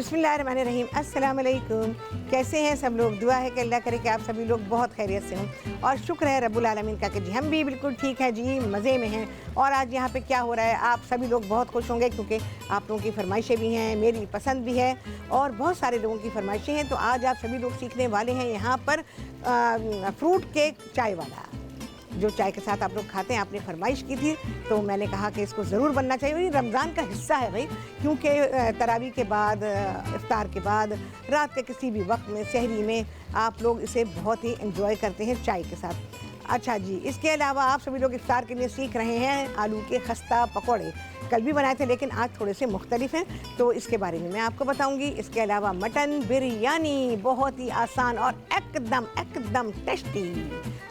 बिस्मिल्लाहिर्रहमानिर्रहीम, अस्सलाम वालेकुम। कैसे हैं सब लोग? दुआ है कि अल्लाह करे कि आप सभी लोग बहुत खैरियत से हों और शुक्र है रब्बुल आलमीन का कि जी हम भी बिल्कुल ठीक है जी, मज़े में हैं। और आज यहाँ पे क्या हो रहा है, आप सभी लोग बहुत खुश होंगे क्योंकि आप लोगों की फरमाइशें भी हैं, मेरी पसंद भी है और बहुत सारे लोगों की फरमाइशें हैं। तो आज आप सभी लोग सीखने वाले हैं यहाँ पर फ्रूट केक चाय वाला, जो चाय के साथ आप लोग खाते हैं। आपने फरमाइश की थी तो मैंने कहा कि इसको ज़रूर बनना चाहिए। ये रमज़ान का हिस्सा है भाई, क्योंकि तरावी के बाद, इफ्तार के बाद, रात के किसी भी वक्त में, सहरी में आप लोग इसे बहुत ही एंजॉय करते हैं चाय के साथ। अच्छा जी, इसके अलावा आप सभी लोग इफ्तार के लिए सीख रहे हैं आलू के खस्ता पकौड़े। कल भी बनाए थे लेकिन आज थोड़े से मुख्तलिफ हैं, तो इसके बारे में मैं आपको बताऊंगी। इसके अलावा मटन बिरयानी, बहुत ही आसान और एकदम टेस्टी,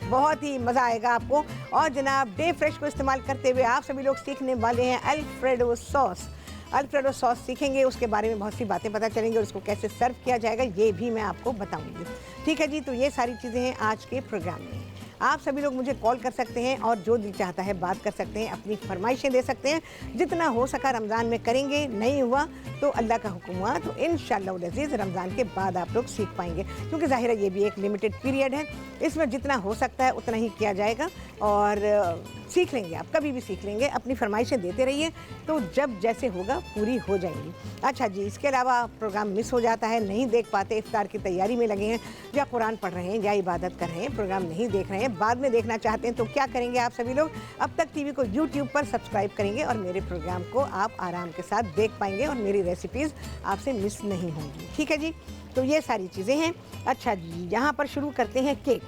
बहुत ही मज़ा आएगा आपको। और जनाब डे फ्रेश को इस्तेमाल करते हुए आप सभी लोग सीखने वाले हैं अल्फ्रेडो सॉस। अल्फ्रेडो सॉस सीखेंगे, उसके बारे में बहुत सी बातें पता चलेंगी और उसको कैसे सर्व किया जाएगा ये भी मैं आपको बताऊंगी। ठीक है जी, तो ये सारी चीज़ें हैं आज के प्रोग्राम में। आप सभी लोग मुझे कॉल कर सकते हैं और जो दिल चाहता है बात कर सकते हैं, अपनी फरमाइशें दे सकते हैं। जितना हो सका रमज़ान में करेंगे, नहीं हुआ तो अल्लाह का हुक्म हुआ तो इंशाअल्लाह अज़ीज़ रमज़ान के बाद आप लोग सीख पाएंगे, क्योंकि ज़ाहिर है ये भी एक लिमिटेड पीरियड है। इसमें जितना हो सकता है उतना ही किया जाएगा और सीख लेंगे, आप कभी भी सीख लेंगे। अपनी फरमाइशें देते रहिए तो जब जैसे होगा पूरी हो जाएंगी। अच्छा जी, इसके अलावा प्रोग्राम मिस हो जाता है, नहीं देख पाते, इफ्तार की तैयारी में लगे हैं या कुरान पढ़ रहे हैं या इबादत कर रहे हैं, प्रोग्राम नहीं देख रहे हैं, बाद में देखना चाहते हैं तो क्या करेंगे आप सभी लोग? अब तक टीवी को यूट्यूब पर सब्सक्राइब करेंगे और मेरे प्रोग्राम को आप आराम के साथ देख पाएंगे और मेरी रेसिपीज़ आपसे मिस नहीं होंगी। ठीक है जी, तो ये सारी चीज़ें हैं। अच्छा जी, यहाँ पर शुरू करते हैं केक।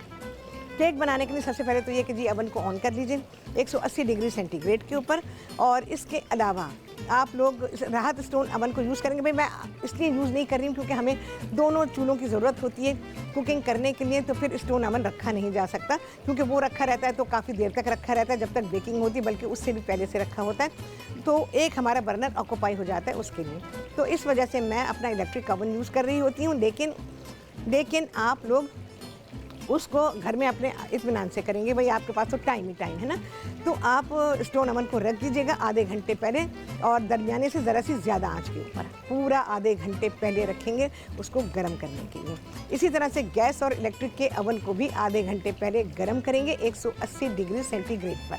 केक बनाने के लिए सबसे पहले तो ये कि जी अवन को ऑन कर लीजिए 180 डिग्री सेंटीग्रेड के ऊपर। और इसके अलावा आप लोग राहत स्टोन अवन को यूज़ करेंगे। भाई मैं इसलिए यूज़ नहीं कर रही हूँ क्योंकि हमें दोनों चूल्हों की ज़रूरत होती है कुकिंग करने के लिए, तो फिर स्टोन अवन रखा नहीं जा सकता क्योंकि वो रखा रहता है तो काफ़ी देर तक रखा रहता है जब तक बेकिंग होती है, बल्कि उससे भी पहले से रखा होता है। तो एक हमारा बर्नर ऑक्यूपाई हो जाता है उसके लिए, तो इस वजह से मैं अपना इलेक्ट्रिक अवन यूज़ कर रही होती हूँ। लेकिन आप लोग उसको घर में अपने इत्मीनान से करेंगे। भाई आपके पास तो टाइम ही टाइम है ना, तो आप स्टोन अवन को रख दीजिएगा आधे घंटे पहले और दरमियाने से ज़रा सी ज़्यादा आंच के ऊपर पूरा आधे घंटे पहले रखेंगे उसको गर्म करने के लिए। इसी तरह से गैस और इलेक्ट्रिक के अवन को भी आधे घंटे पहले गर्म करेंगे 180 डिग्री सेंटीग्रेड पर।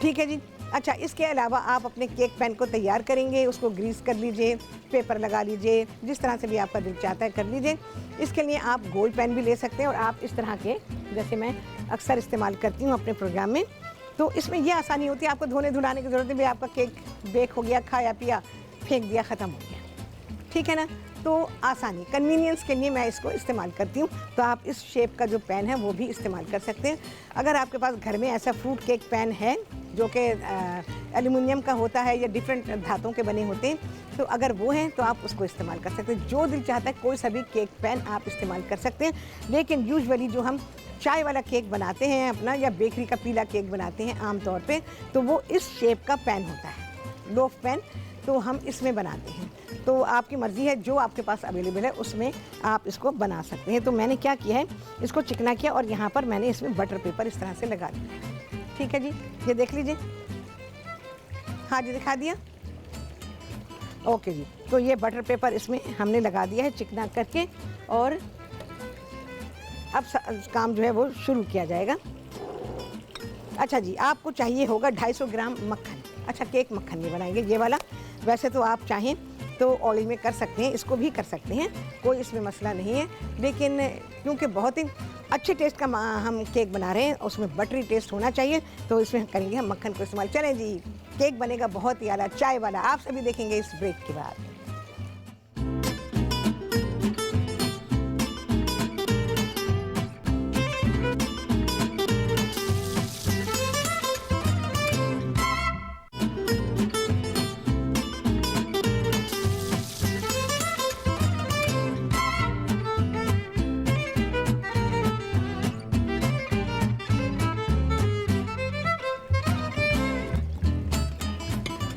ठीक है जी। अच्छा, इसके अलावा आप अपने केक पैन को तैयार करेंगे, उसको ग्रीस कर लीजिए, पेपर लगा लीजिए, जिस तरह से भी आपका दिल चाहता है कर लीजिए। इसके लिए आप गोल्ड पैन भी ले सकते हैं और आप इस तरह के, जैसे मैं अक्सर इस्तेमाल करती हूँ अपने प्रोग्राम में, तो इसमें यह आसानी होती है, आपको धोने धुलाने की ज़रूरत नहीं। भाई आपका केक बेक हो गया, खाया पिया, फेंक दिया, ख़त्म हो गया। ठीक है ना, तो आसानी कन्वीनियंस के लिए मैं इसको इस्तेमाल करती हूँ। तो आप इस शेप का जो पैन है वो भी इस्तेमाल कर सकते हैं। अगर आपके पास घर में ऐसा फ्रूट केक पैन है जो कि एल्युमिनियम का होता है या डिफरेंट धातों के बने होते हैं, तो अगर वो हैं तो आप उसको इस्तेमाल कर सकते हैं। जो दिल चाहता है कोई सा भी केक पैन आप इस्तेमाल कर सकते हैं। लेकिन यूजुअली जो हम चाय वाला केक बनाते हैं अपना, या बेकरी का पीला केक बनाते हैं आम तौर पे, तो वो इस शेप का पैन होता है, लोफ पैन, तो हम इसमें बनाते हैं। तो आपकी मर्ज़ी है, जो आपके पास अवेलेबल है उसमें आप इसको बना सकते हैं। तो मैंने क्या किया है, इसको चिकना किया और यहाँ पर मैंने इसमें बटर पेपर इस तरह से लगा दिया है। ठीक है जी, ये देख लीजिए। हाँ जी, दिखा दिया। ओके जी, तो ये बटर पेपर इसमें हमने लगा दिया है चिकना करके और अब काम जो है वो शुरू किया जाएगा। अच्छा जी, आपको चाहिए होगा 250 ग्राम मक्खन। अच्छा, केक मक्खन नहीं बनाएंगे ये वाला, वैसे तो आप चाहें तो ऑयल में कर सकते हैं, इसको भी कर सकते हैं, कोई इसमें मसला नहीं है। लेकिन क्योंकि बहुत ही अच्छे टेस्ट का हम केक बना रहे हैं, उसमें बटरी टेस्ट होना चाहिए, तो इसमें करेंगे हम मक्खन को इस्तेमाल। चलें जी, केक बनेगा बहुत ही आला चाय वाला, आप सभी देखेंगे इस ब्रेक के बाद।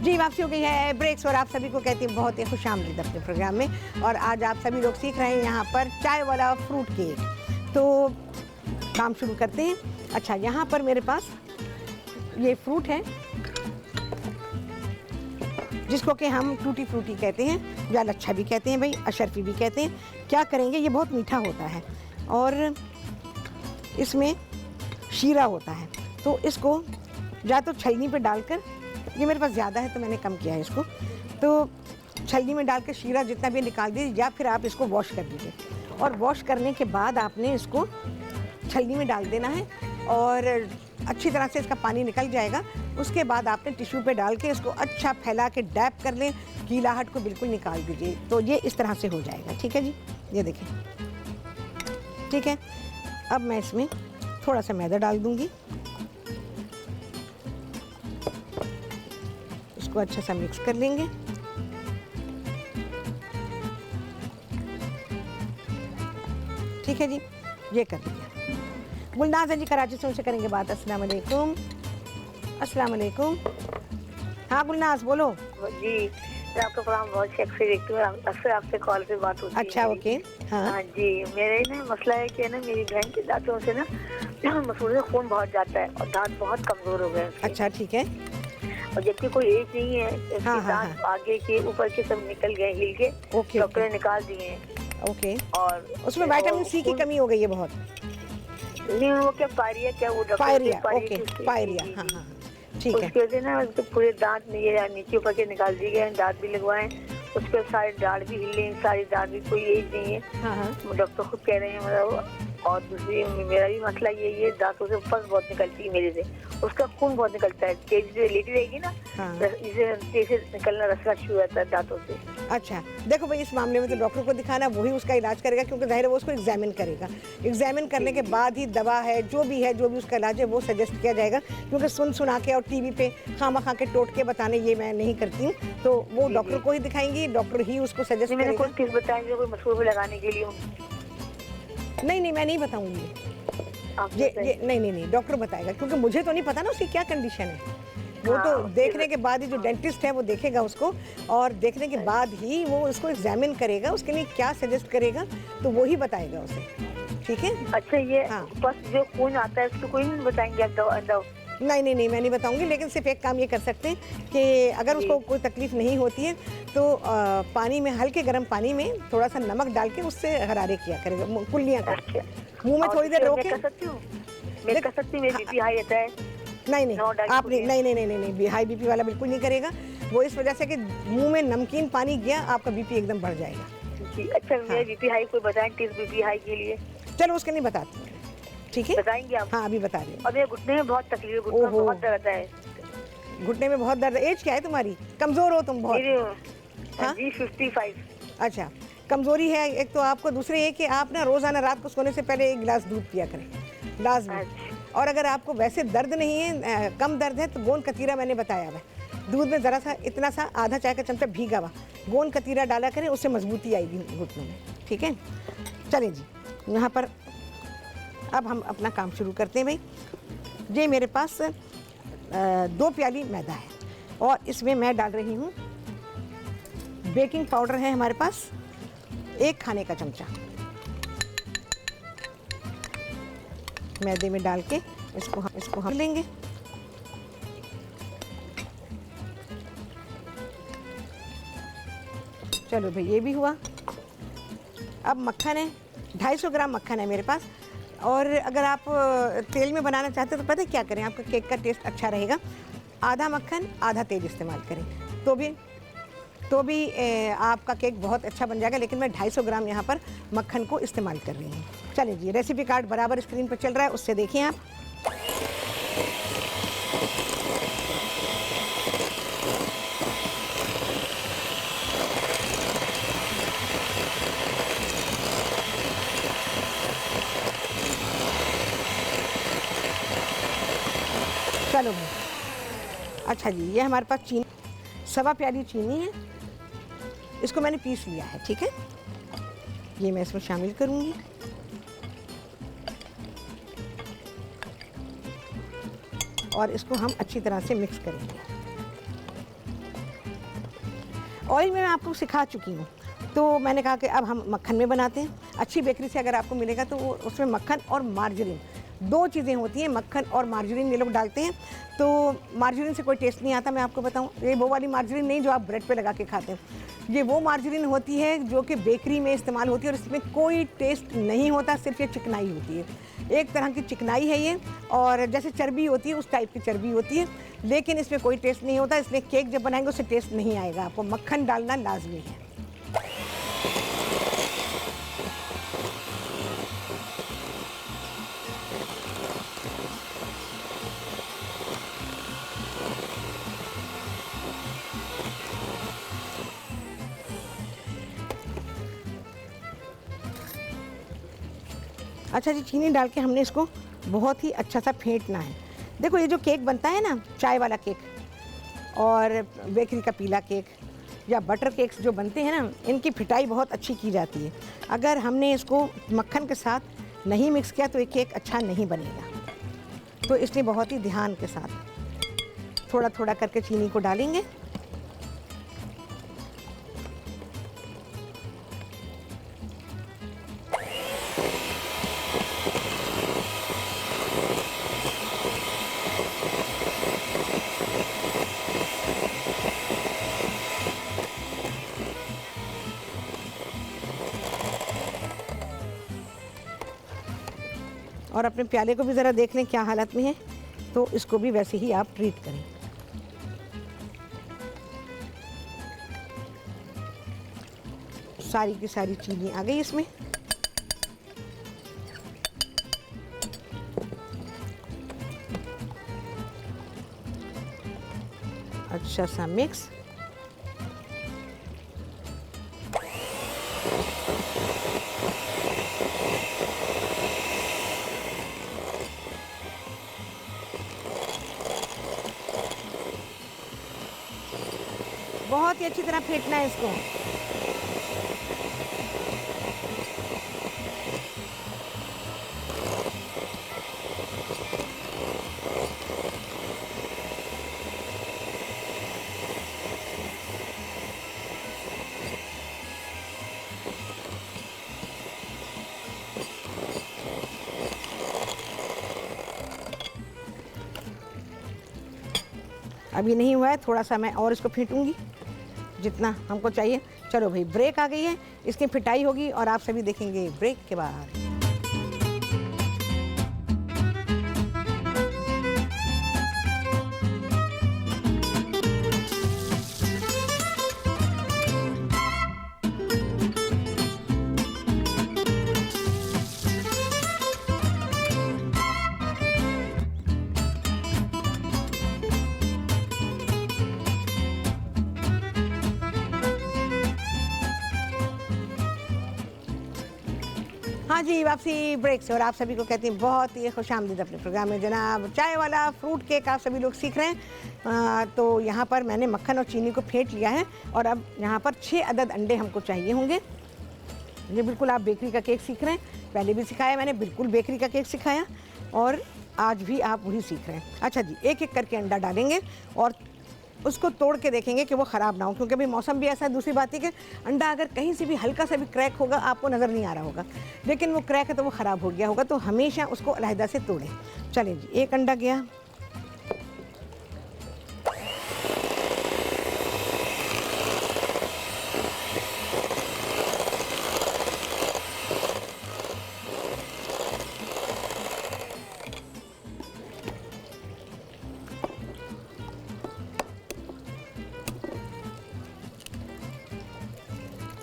जी, वापसी हो गई है ब्रेक्स और आप सभी को कहती हूँ बहुत ही खुशामदीद अपने प्रोग्राम में। और आज आप सभी लोग सीख रहे हैं यहाँ पर चाय वाला फ्रूट केक। तो काम शुरू करते हैं। अच्छा, यहाँ पर मेरे पास ये फ्रूट है, जिसको कि हम टूटी फ्रूटी कहते हैं या लच्छा भी कहते हैं भाई, अशरफी भी कहते हैं। क्या करेंगे, ये बहुत मीठा होता है और इसमें शीरा होता है, तो इसको या तो छलनी पे डालकर, ये मेरे पास ज़्यादा है तो मैंने कम किया है इसको, तो छलनी में डाल के शीरा जितना भी निकाल दीजिए, या फिर आप इसको वॉश कर दीजिए और वॉश करने के बाद आपने इसको छलनी में डाल देना है और अच्छी तरह से इसका पानी निकल जाएगा। उसके बाद आपने टिश्यू पे डाल के इसको अच्छा फैला के डैप कर लें, गीलाहट को बिल्कुल निकाल दीजिए, तो ये इस तरह से हो जाएगा। ठीक है जी, ये देखिए, ठीक है। अब मैं इसमें थोड़ा सा मैदा डाल दूंगी, इसको अच्छा सा मिक्स कर लेंगे। ठीक है जी, ये कर लिया। गुलनाज है जी कराची से, उनसे करेंगे बात। अस्सलाम वालेकुम। अस्सलाम वालेकुम। हाँ गुलनाज बोलो। जी, मैं आपका प्रोग्राम बहुत शौक से देखती हूँ, अक्सर आपसे कॉल पे बात होती है। अच्छा, ओके। हाँ जी, मेरे ना मसला है कि ना मेरी बहन के दांतों से ना मसूड़े से खून बहुत जाता है और दांत बहुत कमजोर हो गए हैं। अच्छा, ठीक है। और जबकि कोई एज नहीं है, हाँ, दांत आगे के ऊपर के सब निकल गए, हिल के। ओके, डॉक्टर ने निकाल दिए हैं। ओके। और उसमें विटामिन सी की कमी हो गई है बहुत। नहीं, वो क्या पायरिया, क्या वो पायरिया, ओके, पायरिया, हाँ हाँ, ठीक है। उसके वजह ना तो पूरे दांत नीचे ऊपर के निकाल दिए गए, दांत भी लगवाए, उसके सारे दांत भी हिले, सारी दांत भी, कोई एज नहीं है। हाँ हाँ, डॉक्टर खुद कह रहे हैं मतलब। और दूसरी मेरा भी मसला यही है, दांतों से पस बहुत निकलती है मेरे से, उसका खून बहुत निकलता है, तेज से लेटी रहेगी ना, हाँ। इसे तेज से निकलना, रसना शुरू होता है दांतों से। अच्छा, देखो भाई, इस मामले में तो डॉक्टर को दिखाना, वही उसका इलाज करेगा, क्योंकि जाहिर है वो उसको एग्जामिन करेगा। एग्जामिन करने के बाद ही दवा है, जो भी उसका इलाज है वो सजेस्ट किया जाएगा, क्योंकि सुना के और टीवी पे खामा के टोट के बताने ये मैं नहीं करती हूँ। तो वो डॉक्टर को ही दिखाएंगी, डॉक्टर ही उसको सजेस्ट मैंने करेगा। कोई टिप्स बताएंगे कोई मसूर पे लगाने के लिए? नहीं, मैं नहीं बताऊंगी ये नहीं, डॉक्टर बताएगा, क्योंकि मुझे तो नहीं पता ना उसकी क्या कंडीशन है। वो तो देखने के बाद ही जो डेंटिस्ट है वो देखेगा उसको, और देखने के बाद ही वो उसको एग्जामिन करेगा, उसके लिए क्या सजेस्ट करेगा तो वो ही बताएगा उसे। ठीक है। अच्छा, ये हाँ। बस जो खून आता है उसको कोई नहीं बताएंगे आप? दवा नहीं, मैं नहीं बताऊंगी, लेकिन सिर्फ एक काम ये कर सकते हैं कि अगर उसको कोई तकलीफ नहीं होती है तो पानी में, हल्के गर्म पानी में थोड़ा सा नमक डाल के उससे गरारे किया करेगा, कुल्लियाँ करके मुंह में थोड़ी देर रोके। कर सकती हूँ, मैं कर सकती हूँ, मेरी बीपी हाई रहता है। नहीं, आपने नहीं, हाई बीपी वाला बिल्कुल नहीं करेगा वो, इस वजह से कि मुंह में नमकीन पानी गया, आपका बीपी एकदम बढ़ जाएगा। जी, अच्छा, मेरा बीपी हाई कोई बताएं टिप्स बीपी हाई के लिए? चलो उसके नहीं बताती, ठीक है, बताएंगे आप? हाँ, अभी बता रही हूँ। और मेरे घुटने में बहुत तकलीफ है, घुटने में बहुत दर्द है। घुटने में बहुत दर्द है। एज क्या है तुम्हारी? कमजोर हो तुम बहुत? हाँ जी, 55। अच्छा, कमजोरी है एक तो आपको, दूसरे ये कि आप ना रोजाना रात को सोने से पहले 1 गिलास दूध पिया करें लाजमी। और अगर आपको वैसे दर्द नहीं है, कम दर्द है, तो गोंद कतीरा मैंने बताया है, दूध में ज़रा सा, इतना सा, आधा चाय का चमचा भीगा हुआ गोंद कतीरा डाला करें, उससे मजबूती आएगी घुटनों में। ठीक है, चलें जी, यहाँ पर अब हम अपना काम शुरू करते हैं। भाई, ये मेरे पास 2 प्याली मैदा है और इसमें मैं डाल रही हूँ बेकिंग पाउडर है हमारे पास 1 खाने का चमचा, मैदे में डाल के इसको हम लेंगे। चलो भाई, ये भी हुआ। अब मक्खन है, 250 ग्राम मक्खन है मेरे पास, और अगर आप तेल में बनाना चाहते हैं तो पता है क्या करें, आपका केक का टेस्ट अच्छा रहेगा, आधा मक्खन आधा तेल इस्तेमाल करें, तो भी आपका केक बहुत अच्छा बन जाएगा। लेकिन मैं 250 ग्राम यहाँ पर मक्खन को इस्तेमाल कर रही हूँ। चलिए जी, रेसिपी कार्ड बराबर स्क्रीन पर चल रहा है, उससे देखिए आप। चलो भाई, अच्छा जी, ये हमारे पास चीनी, 1.25 प्याली चीनी है, इसको मैंने पीस लिया है। ठीक है, ये मैं इसमें शामिल करूँगी। और इसको हम अच्छी तरह से मिक्स करेंगे। ऑयल में मैं आपको सिखा चुकी हूँ, तो मैंने कहा कि अब हम मक्खन में बनाते हैं। अच्छी बेकरी से अगर आपको मिलेगा तो वो उसमें मक्खन और मार्जरीन दो चीज़ें होती हैं, मक्खन और मार्जरीन ये लोग डालते हैं। तो मार्जरीन से कोई टेस्ट नहीं आता, मैं आपको बताऊं। ये वो वाली मार्जरीन नहीं जो आप ब्रेड पे लगा के खाते हैं, ये वो मार्जरीन होती है जो कि बेकरी में इस्तेमाल होती है और इसमें कोई टेस्ट नहीं होता, सिर्फ ये चिकनाई होती है। एक तरह की चिकनाई है ये, और जैसे चर्बी होती है उस टाइप की चर्बी होती है, लेकिन इसमें कोई टेस्ट नहीं होता। इसलिए केक जब बनाएंगे उससे टेस्ट नहीं आएगा। आपको मक्खन डालना लाजमी है। अच्छा जी, चीनी डाल के हमने इसको बहुत ही अच्छा सा फेंटना है। देखो ये जो केक बनता है ना, चाय वाला केक और बेकरी का पीला केक या बटर केक्स जो बनते हैं ना, इनकी फिटाई बहुत अच्छी की जाती है। अगर हमने इसको मक्खन के साथ नहीं मिक्स किया तो ये केक अच्छा नहीं बनेगा। तो इसलिए बहुत ही ध्यान के साथ थोड़ा थोड़ा करके चीनी को डालेंगे। और अपने प्याले को भी ज़रा देख लें क्या हालत में है, तो इसको भी वैसे ही आप ट्रीट करें। सारी की सारी चीनी आ गई इसमें। अच्छा सा मिक्स। बहुत ही अच्छी तरह फेंटना है इसको। अभी नहीं हुआ है, थोड़ा सा मैं और इसको फेंटूंगी जितना हमको चाहिए। चलो भाई, ब्रेक आ गई है, इसकी पिटाई होगी और आप सभी देखेंगे ब्रेक के बाद। हाँ जी, वापसी ब्रेक से, और आप सभी को कहते हैं बहुत ही खुशामदीद अपने प्रोग्राम में। जनाब, चाय वाला फ्रूट केक आप सभी लोग सीख रहे हैं। तो यहाँ पर मैंने मक्खन और चीनी को फेंट लिया है और अब यहाँ पर 6 अदद अंडे हमको चाहिए होंगे। ये बिल्कुल आप बेकरी का केक सीख रहे हैं। पहले भी सिखाया मैंने, बिल्कुल बेकरी का केक सिखाया, और आज भी आप वही सीख रहे हैं। अच्छा जी, एक एक करके अंडा डालेंगे और उसको तोड़ के देखेंगे कि वो ख़राब ना हो, क्योंकि अभी मौसम भी ऐसा है। दूसरी बात है कि अंडा अगर कहीं से भी हल्का सा भी क्रैक होगा आपको नज़र नहीं आ रहा होगा, लेकिन वो क्रैक है तो वो ख़राब हो गया होगा। तो हमेशा उसको अलहदा से तोड़ें। चलें जी, एक अंडा गया।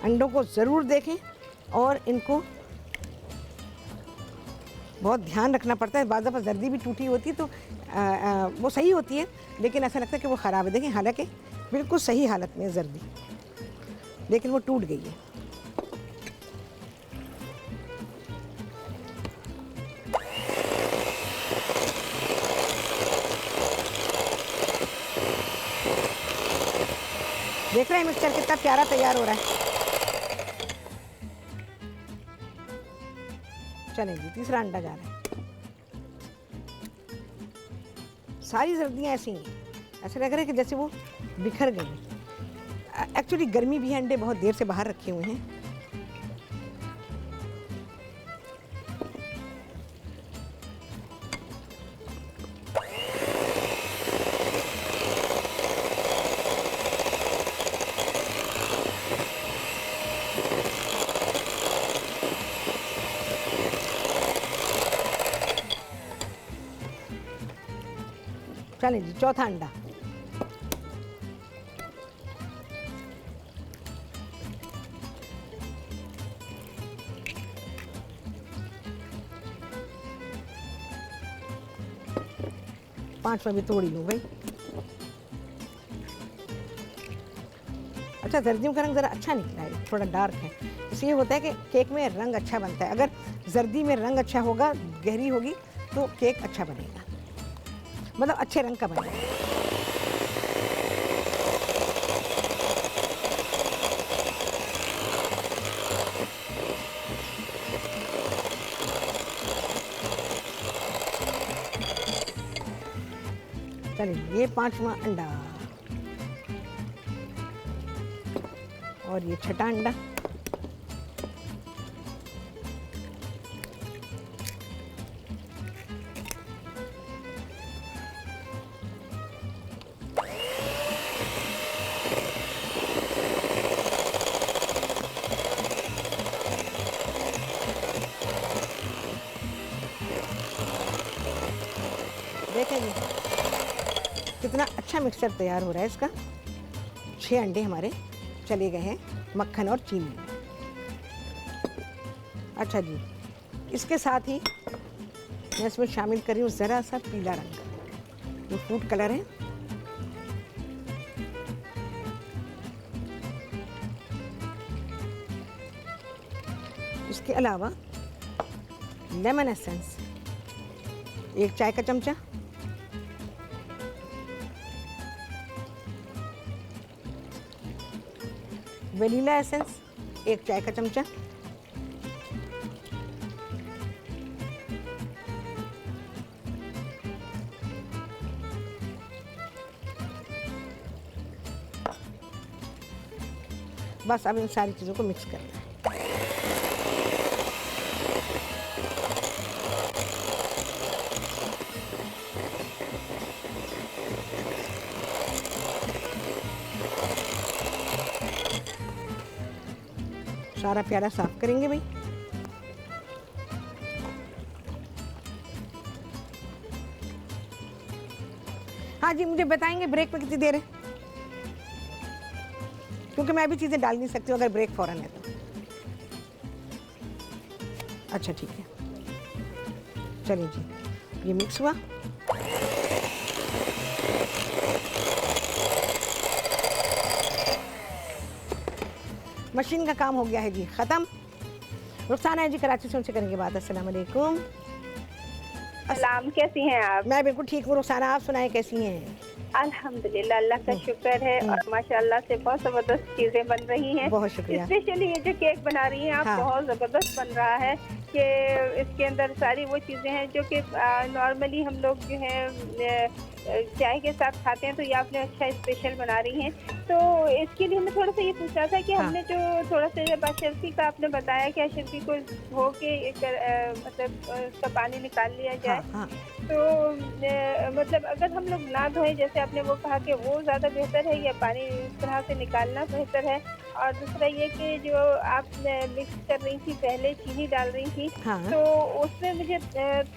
अंडों को ज़रूर देखें और इनको बहुत ध्यान रखना पड़ता है। बाज़ दफ़ा जर्दी भी टूटी होती है तो वो सही होती है, लेकिन ऐसा लगता है कि वो ख़राब है। देखें, हालांकि बिल्कुल सही हालत में है जर्दी, लेकिन वो टूट गई है। देख रहे हैं मिक्सचर कितना प्यारा तैयार हो रहा है। चलें जी, तीसरा अंडा जा रहा है। सारी सर्दियाँ ऐसी हैं, ऐसा लग रहा है कि जैसे वो बिखर गई। एक्चुअली गर्मी भी है, अंडे बहुत देर से बाहर रखे हुए हैं। चलें जी, चौथा अंडा। पांचवा भी तोड़ ही लूँ भाई। अच्छा, जर्दियों का रंग ज़रा अच्छा निकला है, थोड़ा डार्क है। इसलिए होता है कि केक में रंग अच्छा बनता है। अगर जर्दी में रंग अच्छा होगा, गहरी होगी, तो केक अच्छा बनेगा, मतलब अच्छे रंग का बनेगा। चलिए, ये पांचवा अंडा और ये छठा अंडा। देखें जी कितना अच्छा मिक्सचर तैयार हो रहा है इसका। 6 अंडे हमारे चले गए हैं मक्खन और चीनी में। अच्छा जी, इसके साथ ही मैं इसमें शामिल कर रही हूँ ज़रा सा पीला रंग, जो फूड कलर है। इसके अलावा लेमन एसेंस 1 चाय का चमचा, वनीला एसेंस 1 चाय का चमचा, बस अब इन सारी चीज़ों को मिक्स करना है। सारा प्याला साफ करेंगे भाई। हाँ जी, मुझे बताएंगे ब्रेक में कितनी देर है, क्योंकि मैं भी चीज़ें डाल नहीं सकती हूँ अगर ब्रेक फौरन है तो। अच्छा ठीक है, चलिए जी, ये मिक्स हुआ। मशीन का काम हो गया है जी ख़त्म। रुखसाना है जी कराची से, उनसे करेंगे बात। अस्सलाम वालेकुम। सलाम, कैसी हैं आप? मैं बिल्कुल ठीक हूँ रुखसाना, आप सुनाएं कैसी हैं? अल्हम्दुलिल्लाह, अल्लाह का शुक्र है और माशाल्लाह से बहुत ज़बरदस्त चीज़ें बन रही हैं। बहुत शुक्रिया। स्पेशली ये जो केक बना रही हैं आप, हाँ। बहुत ज़बरदस्त बन रहा है कि इसके अंदर सारी वो चीज़ें हैं जो कि नॉर्मली हम लोग जो है चाय के साथ खाते हैं, तो ये आपने अच्छा स्पेशल बना रही हैं। तो इसके लिए हमें थोड़ा सा ये पूछना था कि हाँ। हमने जो थोड़ा सा बाशर्फी का आपने बताया कि अशर्फी को धो के मतलब उसका पानी निकाल लिया जाए। हाँ, हाँ। तो मतलब अगर हम लोग ना धोएं, जैसे आपने वो कहा कि वो ज़्यादा बेहतर है या पानी इस तरह से निकालना बेहतर है? और दूसरा ये कि जो आप मिक्स कर रही थी, पहले चीनी डाल रही थी, हाँ। तो उसमें मुझे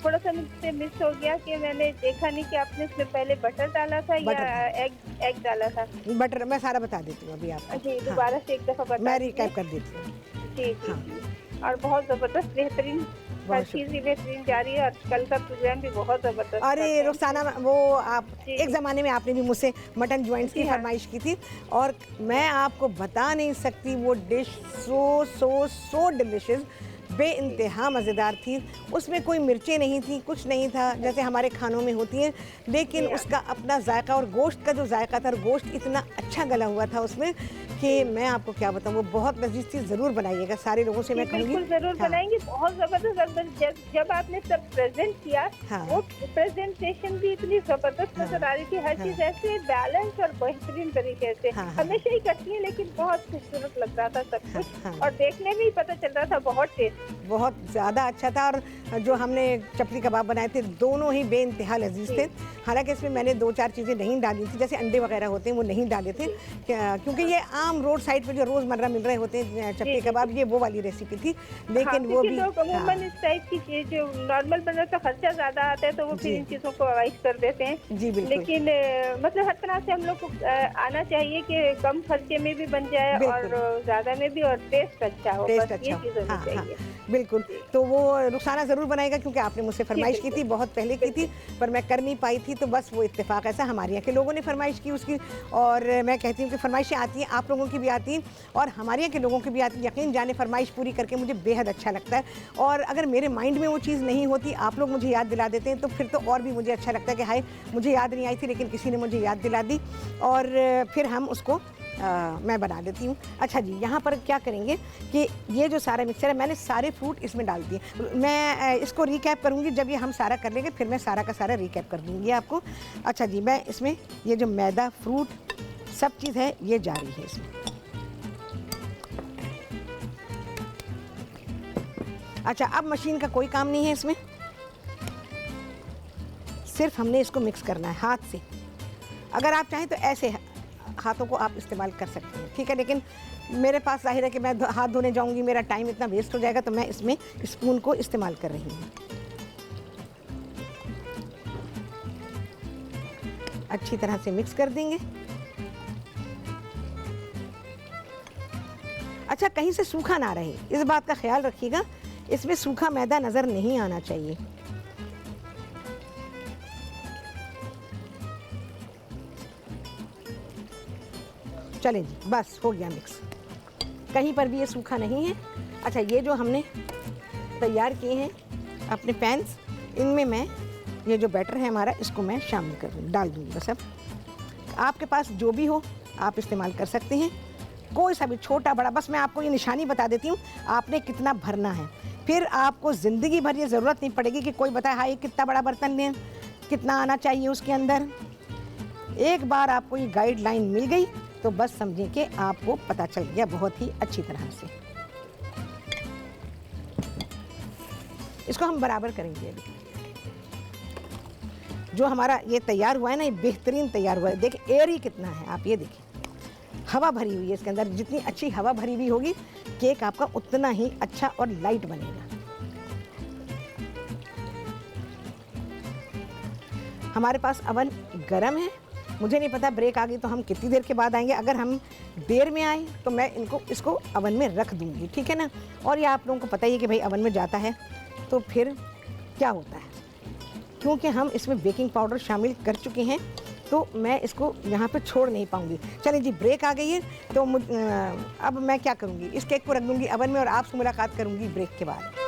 थोड़ा सा मुझसे मिस हो गया कि मैंने देखा नहीं कि आपने उसमें पहले बटर डाला था या एग डाला था। बटर मैं सारा बता देती हूँ अभी आपको। जी, दोबारा से एक दफ़ा बता मैं दीजिए। रिकैप कर देती हूँ। जी जी हाँ। जी। और बहुत ज़बरदस्त बेहतरीन, हर बहुत चीज़ ही बेहतरीन जा रही है और कल का प्रोग्राम भी बहुत ज़बरदस्त। अरे रुखसाना, वो आप जी। एक ज़माने में आपने भी मुझसे मटन जॉइंट्स की जी हाँ। फरमाइश की थी, और मैं आपको बता नहीं सकती वो डिश सो डिलिशियस, बेइंतहा मज़ेदार थी। उसमें कोई मिर्चें नहीं थी, कुछ नहीं था जैसे हमारे खानों में होती हैं, लेकिन उसका अपना जायका, और गोश्त का जो जायका था, और गोश्त इतना अच्छा गला हुआ था उसमें कि मैं आपको क्या बताऊँ, वो बहुत लजीज चीज़। ज़रूर बनाइएगा, सारे लोगों से मैं कहूँगी। बिल्कुल ज़रूर बनाएंगे, बहुत ज़बरदस्त। जब आपने सब प्रेजेंट किया, हाँ। वो प्रेजेंटेशन भी इतनी ज़बरदस्त नजर आ रही थी, हर चीज़ ऐसे बैलेंस और बेहतरीन तरीके से। हाँ। हमेशा ही करती है, लेकिन बहुत खूबसूरत लग रहा था सब कुछ। हाँ। और देखने में ही पता चल रहा था बहुत टेस्टी बहुत ज़्यादा अच्छा था। और जो हमने चपली कबाब बनाए थे दोनों ही बेइंतहा लजीज थे। हालांकि इसमें मैंने 2-4 चीज़ें नहीं डाली थी, जैसे अंडे वगैरह होते हैं वो नहीं डाले थे, क्योंकि ये आम रोड साइड पे जो रोज़मर्रा मिल रहे होते हैं चपली कबाब, ये वो वाली रेसिपी थी। लेकिन वो भी लोग अमूमन इस टाइप की चीज जो नॉर्मल बना तो खर्चा ज्यादा आता है, तो वो फिर इन चीजों को अवॉइड कर देते हैं। जी बिल्कुल। लेकिन मतलब हर तरह से हम लोग को आना चाहिए कि कम खर्चे में भी बन जाए और ज्यादा में भी, और टेस्ट अच्छा हो, टेस्ट बस अच्छा ये हो। चीज होनी हाँ, चाहिए। बिल्कुल। तो वो रुखसाना ज़रूर बनाएगा, क्योंकि आपने मुझसे फरमाइश की थी, बहुत पहले की थी, पर मैं कर नहीं पाई थी। तो बस वो इत्तेफाक ऐसा हमारे यहाँ के लोगों ने फरमाइश की उसकी, और मैं कहती हूँ कि फरमाइशें आती हैं, आप लोगों की भी आती हैं और हमारे यहाँ के लोगों की भी आती है। यकीन जाने फरमाइश पूरी करके मुझे बेहद अच्छा लगता है। और अगर मेरे माइंड में वो चीज़ नहीं होती, आप लोग मुझे याद दिला देते हैं, तो फिर तो और भी मुझे अच्छा लगता है कि हाय, मुझे याद नहीं आई थी लेकिन किसी ने मुझे याद दिला दी, और फिर हम उसको मैं बना लेती हूँ। अच्छा जी, यहाँ पर क्या करेंगे कि ये जो सारा मिक्सचर है, मैंने सारे फ्रूट इसमें डाल दिए। मैं इसको रिकैप करूँगी जब ये हम सारा कर लेंगे, फिर मैं सारा का सारा रिकैप कर दूँगी आपको। अच्छा जी, मैं इसमें ये जो मैदा, फ्रूट, सब चीज़ है ये जा रही है इसमें। अच्छा, अब मशीन का कोई काम नहीं है इसमें, सिर्फ हमने इसको मिक्स करना है हाथ से। अगर आप चाहें तो ऐसे हाथों को आप इस्तेमाल कर सकते हैं, ठीक है, लेकिन मेरे पास जाहिर है कि मैं हाथ धोने जाऊंगी, मेरा टाइम इतना वेस्ट हो जाएगा, तो मैं इसमें स्पून को इस्तेमाल कर रही हूँ। अच्छी तरह से मिक्स कर देंगे। अच्छा, कहीं से सूखा ना रहे, इस बात का ख्याल रखिएगा, इसमें सूखा मैदा नज़र नहीं आना चाहिए। चलें जी, बस हो गया मिक्स, कहीं पर भी ये सूखा नहीं है। अच्छा, ये जो हमने तैयार किए हैं अपने पैन्स, इनमें मैं ये जो बैटर है हमारा, इसको मैं शामिल कर डाल दूँगी। बस अब आपके पास जो भी हो आप इस्तेमाल कर सकते हैं, कोई सा भी, छोटा बड़ा। बस मैं आपको ये निशानी बता देती हूँ आपने कितना भरना है, फिर आपको ज़िंदगी भर ये ज़रूरत नहीं पड़ेगी कि कोई बताए हाँ ये कितना बड़ा बर्तन लें, कितना आना चाहिए उसके अंदर। एक बार आपको ये गाइडलाइन मिल गई तो बस समझें कि आपको पता चल गया बहुत ही अच्छी तरह से। इसको हम बराबर करेंगे। अभी जो हमारा ये तैयार हुआ है ना, ये बेहतरीन तैयार हुआ है। देखिए एयर ही कितना है, आप ये देखिए, हवा भरी हुई है इसके अंदर। जितनी अच्छी हवा भरी हुई होगी, केक आपका उतना ही अच्छा और लाइट बनेगा। हमारे पास अवन गरम है, मुझे नहीं पता ब्रेक आ गई तो हम कितनी देर के बाद आएंगे। अगर हम देर में आए तो मैं इसको अवन में रख दूंगी, ठीक है ना। और ये आप लोगों को पता ही है कि भाई अवन में जाता है तो फिर क्या होता है, क्योंकि हम इसमें बेकिंग पाउडर शामिल कर चुके हैं, तो मैं इसको यहाँ पे छोड़ नहीं पाऊँगी। चलिए जी, ब्रेक आ गई है, तो अब मैं क्या करूँगी, इस केक को रख दूँगी अवन में और आपसे मुलाकात करूँगी ब्रेक के बाद।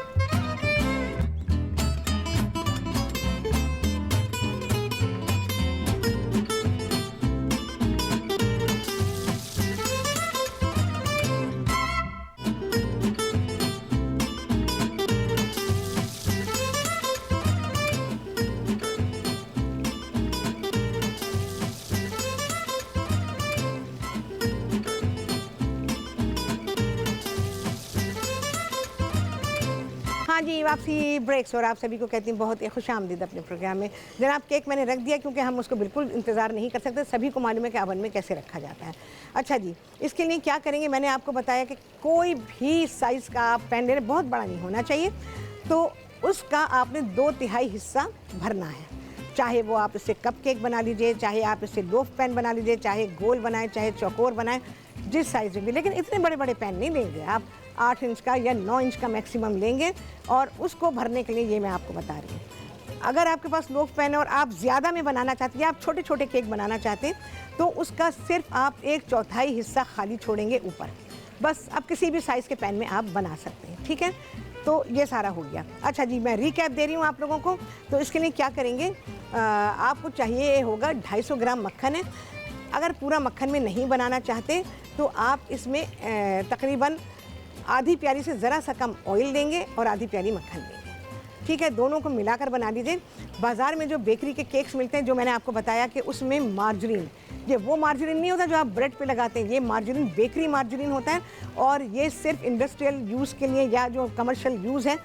हाँ जी, वापसी ब्रेक्स, और आप सभी को कहती हूँ बहुत ही खुशामदीद अपने प्रोग्राम में। जनाब, केक मैंने रख दिया क्योंकि हम उसको बिल्कुल इंतज़ार नहीं कर सकते, सभी को मालूम है कि अवन में कैसे रखा जाता है। अच्छा जी, इसके लिए क्या करेंगे, मैंने आपको बताया कि कोई भी साइज़ का आप पैन ले रहे, बहुत बड़ा नहीं होना चाहिए, तो उसका आपने 2/3 हिस्सा भरना है। चाहे वो आप इससे कप केक बना लीजिए, चाहे आप इससे लोफ पैन बना लीजिए, चाहे गोल बनाएं, चाहे चौकोर बनाएं, जिस साइज़ में भी। लेकिन इतने बड़े बड़े पैन नहीं लेंगे आप, 8 इंच का या 9 इंच का मैक्सिमम लेंगे, और उसको भरने के लिए ये मैं आपको बता रही हूँ। अगर आपके पास लोफ पैन है और आप ज़्यादा में बनाना चाहते हैं, आप छोटे छोटे केक बनाना चाहते हैं, तो उसका सिर्फ आप 1/4 हिस्सा खाली छोड़ेंगे ऊपर। बस आप किसी भी साइज़ के पैन में आप बना सकते हैं, ठीक है। तो ये सारा हो गया। अच्छा जी, मैं रिकैप दे रही हूँ आप लोगों को। तो इसके लिए क्या करेंगे, आपको चाहिए होगा 250 ग्राम मक्खन है। अगर पूरा मक्खन में नहीं बनाना चाहते तो आप इसमें तकरीबन आधी प्याली से ज़रा सा कम ऑयल देंगे और आधी प्याली मक्खन देंगे, ठीक है। दोनों को मिलाकर बना दीजिए। बाज़ार में जो बेकरी के केक्स मिलते हैं, जो मैंने आपको बताया कि उसमें मार्जरीन ये वो मार्जरीन नहीं होता जो आप ब्रेड पे लगाते हैं, ये मार्जरीन बेकरी मार्जरीन होता है और ये सिर्फ इंडस्ट्रियल यूज़ के लिए या जो कमर्शियल यूज़ है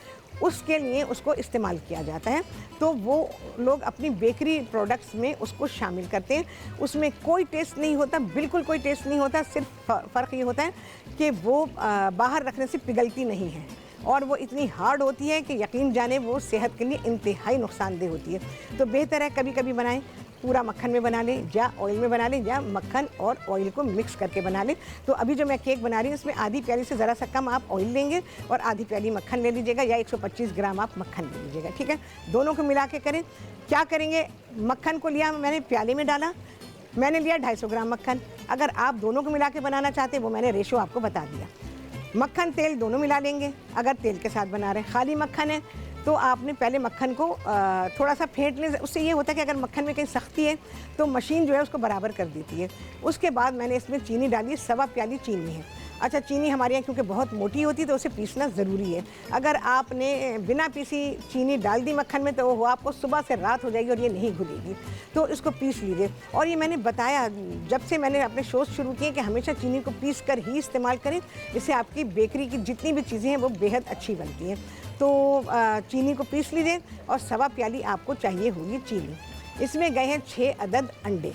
उसके लिए उसको इस्तेमाल किया जाता है। तो वो लोग अपनी बेकरी प्रोडक्ट्स में उसको शामिल करते हैं। उसमें कोई टेस्ट नहीं होता, बिल्कुल कोई टेस्ट नहीं होता, सिर्फ फ़र्क ये होता है कि वो बाहर रखने से पिघलती नहीं है और वो इतनी हार्ड होती है कि यकीन जाने वो सेहत के लिए इंतहाई नुकसानदेह होती है। तो बेहतर है कभी कभी बनाएं, पूरा मक्खन में बना लें या ऑयल में बना लें या मक्खन और ऑयल को मिक्स करके बना लें। तो अभी जो मैं केक बना रही हूँ इसमें आधी प्याली से ज़रा सा कम आप ऑयल लेंगे और आधी प्याली मक्खन ले लीजिएगा या 125 ग्राम आप मक्खन ले लीजिएगा, ठीक है। दोनों को मिला के करें। क्या करेंगे, मक्खन को लिया मैंने, प्याले में डाला, मैंने लिया 250 ग्राम मक्खन। अगर आप दोनों को मिला के बनाना चाहते हैं वो मैंने रेशो आपको बता दिया। मक्खन तेल दोनों मिला लेंगे। अगर तेल के साथ बना रहे हैं, खाली मक्खन है तो आपने पहले मक्खन को थोड़ा सा फेंट लें। उससे ये होता है कि अगर मक्खन में कहीं सख्ती है तो मशीन जो है उसको बराबर कर देती है। उसके बाद मैंने इसमें चीनी डाली, 1.25 प्याली चीनी है। अच्छा, चीनी हमारे यहाँ क्योंकि बहुत मोटी होती है तो उसे पीसना ज़रूरी है। अगर आपने बिना पीसी चीनी डाल दी मक्खन में तो वो आपको सुबह से रात हो जाएगी और ये नहीं घुलेगी। तो इसको पीस लीजिए। और ये मैंने बताया, जब से मैंने अपने शोज़ शुरू किए कि हमेशा चीनी को पीस कर ही इस्तेमाल करें। इससे आपकी बेकरी की जितनी भी चीज़ें हैं वो बेहद अच्छी बनती हैं। तो चीनी को पीस लीजिए और 1.25 प्याली आपको चाहिए होगी चीनी। इसमें गए हैं 6 अदद अंडे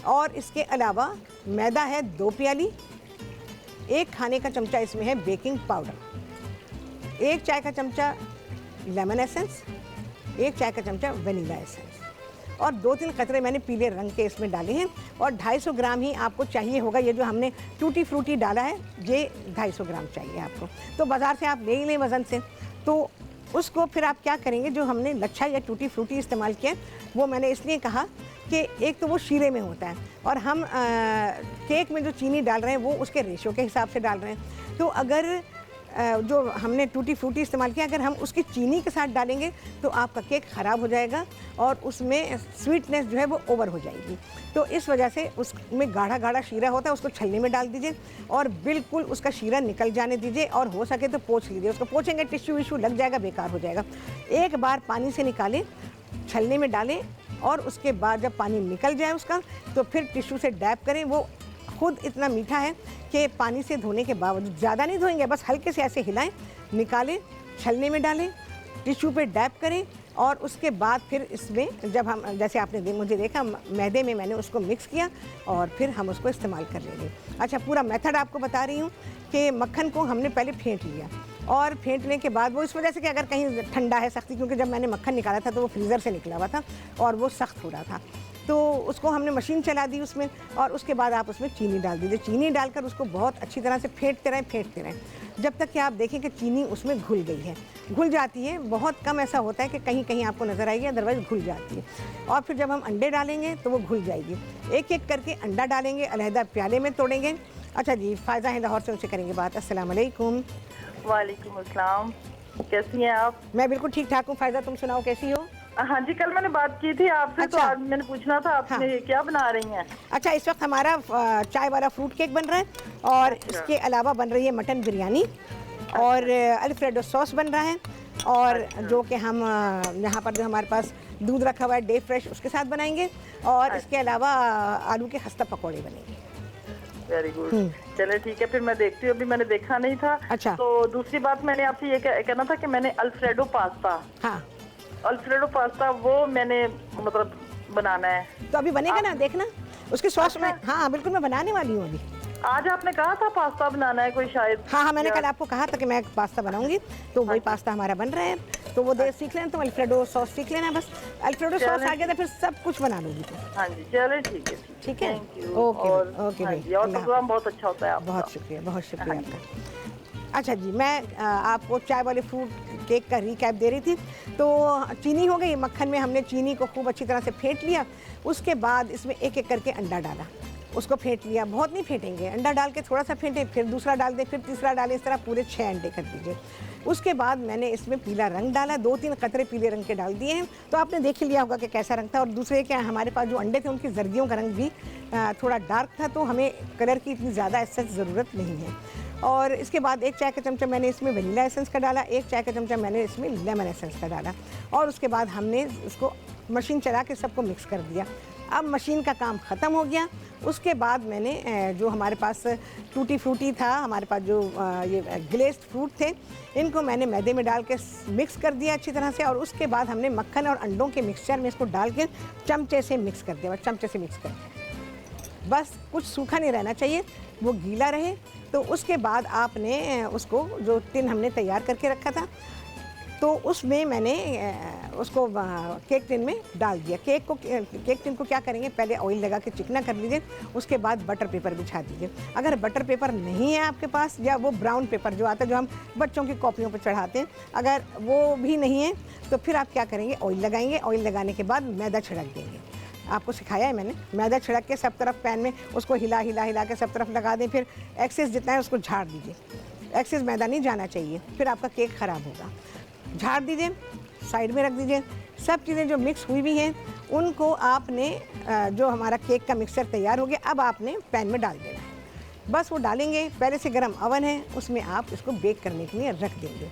और इसके अलावा मैदा है 2 प्याली, 1 खाने का चमचा इसमें है बेकिंग पाउडर, 1 चाय का चमचा लेमन एसेंस, 1 चाय का चमचा वनीला एसेंस और 2-3 कतरे मैंने पीले रंग के इसमें डाले हैं। और 250 ग्राम ही आपको चाहिए होगा। ये जो हमने टूटी फ्रूटी डाला है ये 250 ग्राम चाहिए आपको। तो बाज़ार से आप ले ही लें वज़न से। तो उसको फिर आप क्या करेंगे, जो हमने लच्छा या टूटी फ्रूटी इस्तेमाल किया वो मैंने इसलिए कहा कि एक तो वो शीरे में होता है और हम केक में जो चीनी डाल रहे हैं वो उसके रेशो के हिसाब से डाल रहे हैं। तो अगर जो हमने टूटी फ्रूटी इस्तेमाल किया अगर हम उसकी चीनी के साथ डालेंगे तो आपका केक ख़राब हो जाएगा और उसमें स्वीटनेस जो है वो ओवर हो जाएगी। तो इस वजह से उसमें गाढ़ा गाढ़ा शीरा होता है, उसको छलनी में डाल दीजिए और बिल्कुल उसका शीरा निकल जाने दीजिए और हो सके तो पोंछ लीजिए। उसको पोंछेंगे टिश्यू विश्यू लग जाएगा, बेकार हो जाएगा। एक बार पानी से निकालें, छलनी में डालें और उसके बाद जब पानी निकल जाए उसका तो फिर टिश्यू से डैप करें। वो खुद इतना मीठा है कि पानी से धोने के बावजूद, ज़्यादा नहीं धोएंगे, बस हल्के से ऐसे हिलाएं, निकालें, छलनी में डालें, टिश्यू पे डैप करें और उसके बाद फिर इसमें जब हम, जैसे आपने मुझे देखा मैदे में मैंने उसको मिक्स किया और फिर हम उसको इस्तेमाल कर लेंगे। अच्छा, पूरा मेथड आपको बता रही हूँ कि मक्खन को हमने पहले फेंट लिया और फेंटने के बाद वो इस वजह से कि अगर कहीं ठंडा है सख्ती, क्योंकि जब मैंने मक्खन निकाला था तो वो फ्रीज़र से निकला हुआ था और वो सख्त हो रहा था, तो उसको हमने मशीन चला दी उसमें और उसके बाद आप उसमें चीनी डाल दीजिए। चीनी डालकर उसको बहुत अच्छी तरह से फेंटते रहें जब तक कि आप देखें कि चीनी उसमें घुल गई है। घुल जाती है, बहुत कम ऐसा होता है कि कहीं कहीं आपको नज़र आएगी, अदरवाइज़ घुल जाती है। और फिर जब हम अंडे डालेंगे तो वो घुल जाएगी। एक एक करके अंडा डालेंगे, अलहदा प्याले में तोड़ेंगे। अच्छा जी, फ़ायदा है लाहौर से, उनसे करेंगे बात। अस्सलाम वालेकुम। वालेकुम अस्सलाम, कैसी हैं आप? मैं बिल्कुल ठीक ठाक हूँ। फ़ायदा, तुम सुनाओ कैसी हो? हाँ जी, कल मैंने बात की थी आपसे। अच्छा। तो आज मैंने पूछना था आपने क्या बना रही हैं? अच्छा, इस वक्त हमारा चाय वाला फ्रूट केक बन रहा है और अच्छा। इसके अलावा बन रही है मटन बिरयानी और अल्फ्रेडो सॉस बन रहा है और जो कि हम यहाँ पर जो हमारे पास दूध रखा हुआ है डे फ्रेश, उसके साथ बनाएंगे और इसके अलावा आलू के खस्ता पकौड़े बनेंगे। वेरी गुड, चले ठीक है, फिर मैं देखती हूँ, अभी मैंने देखा नहीं था। अच्छा। तो दूसरी बात मैंने आपसे ये कहना था कि मैंने अल्फ्रेडो पास्ता, हाँ, अल्फ्रेडो पास्ता वो मैंने मतलब बनाना है। तो अभी बनेगा ना, देखना उसके सॉस में। अच्छा। हाँ बिल्कुल, मैं बनाने वाली हूँ अभी। आज आपने कहा था पास्ता बनाना है कोई शायद। हाँ, मैंने कल आपको कहा था कि मैं पास्ता बनाऊंगी, तो वही पास्ता हमारा बन रहा है। तो वो सीख लेना, तो अल्फ्रेडो सॉस सीख लेना बस। अल्फ्रेडो सॉस आ गया तो फिर सब कुछ बना लूँगी तो। हाँ जी, चले ठीक है। ठीक है, थैंक यू। ओके ओके भाई, और प्रोग्राम बहुत अच्छा होता है आपका। बहुत शुक्रिया, बहुत शुक्रिया आपका। अच्छा जी, मैं आपको चाय वाले फ्रूट केक का रिकैप दे रही थी। तो चीनी हो गई, मक्खन में हमने चीनी को खूब अच्छी तरह से फेंट लिया। उसके बाद इसमें एक एक करके अंडा डाला, उसको फेंट लिया। बहुत नहीं फेंटेंगे, अंडा डाल के थोड़ा सा फेंटें, फिर दूसरा डाल दें, फिर तीसरा डालें, इस तरह पूरे 6 अंडे कर दीजिए। उसके बाद मैंने इसमें पीला रंग डाला, 2-3 कतरे पीले रंग के डाल दिए हैं। तो आपने देख लिया होगा कि कैसा रंग था। और दूसरे क्या, हमारे पास जो अंडे थे उनकी जर्दियों का रंग भी थोड़ा डार्क था, तो हमें कलर की इतनी ज़्यादा एसेंस ज़रूरत नहीं है। और इसके बाद 1 चाय का चमचा मैंने इसमें वनीला एसेंस का डाला, 1 चाय का चमचा मैंने इसमें लेमन एसेंस का डाला और उसके बाद हमने उसको मशीन चला के सबको मिक्स कर दिया। अब मशीन का काम ख़त्म हो गया। उसके बाद मैंने जो हमारे पास टूटी फ्रूटी था, हमारे पास जो ये ग्लेस्ड फ्रूट थे, इनको मैंने मैदे में डाल के मिक्स कर दिया अच्छी तरह से। और उसके बाद हमने मक्खन और अंडों के मिक्सचर में इसको डाल के चमचे से मिक्स कर दिया, चमचे से मिक्स कर दिया। बस कुछ सूखा नहीं रहना चाहिए, वो गीला रहे। तो उसके बाद आपने उसको जो टिन हमने तैयार करके रखा था, तो उसमें मैंने उसको केक टिन में डाल दिया। केक टिन को क्या करेंगे, पहले ऑयल लगा के चिकना कर लीजिए, उसके बाद बटर पेपर बिछा दीजिए। अगर बटर पेपर नहीं है आपके पास, या वो ब्राउन पेपर जो आता है जो हम बच्चों की कॉपियों पर चढ़ाते हैं, अगर वो भी नहीं है तो फिर आप क्या करेंगे, ऑयल लगाएंगे। ऑयल लगाने के बाद मैदा छिड़क देंगे। आपको सिखाया है मैंने, मैदा छिड़क के सब तरफ पैन में उसको हिला के सब तरफ लगा दें। फिर एक्सेस जितना है उसको झाड़ दीजिए, एक्सेस मैदा नहीं जाना चाहिए, फिर आपका केक ख़राब होगा। झाड़ दीजिए, साइड में रख दीजिए। सब चीज़ें जो मिक्स हुई भी हैं उनको आपने जो हमारा केक का मिक्सचर तैयार हो गया, अब आपने पैन में डाल देना है। बस वो डालेंगे, पहले से गर्म अवन है, उसमें आप इसको बेक करने के लिए रख देंगे।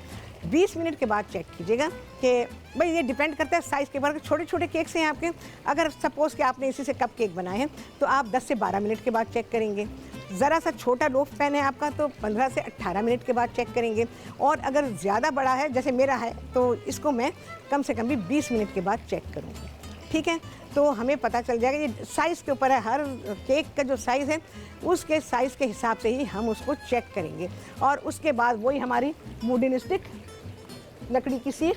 20 मिनट के बाद चेक कीजिएगा कि भाई ये डिपेंड करता है साइज़ के ऊपर। छोटे छोटे केक्स हैं आपके, अगर सपोज़ कि आपने इसी से कप केक बनाए हैं तो आप 10 से 12 मिनट के बाद चेक करेंगे। ज़रा सा छोटा लोफ पैन है आपका तो 15 से 18 मिनट के बाद चेक करेंगे। और अगर ज़्यादा बड़ा है जैसे मेरा है तो इसको मैं कम से कम भी 20 मिनट के बाद चेक करूँगी। ठीक है, तो हमें पता चल जाएगा। ये साइज़ के ऊपर है, हर केक का जो साइज़ है उसके साइज़ के हिसाब से ही हम उसको चेक करेंगे। और उसके बाद वही हमारी वुडन स्टिक, लकड़ी की सीख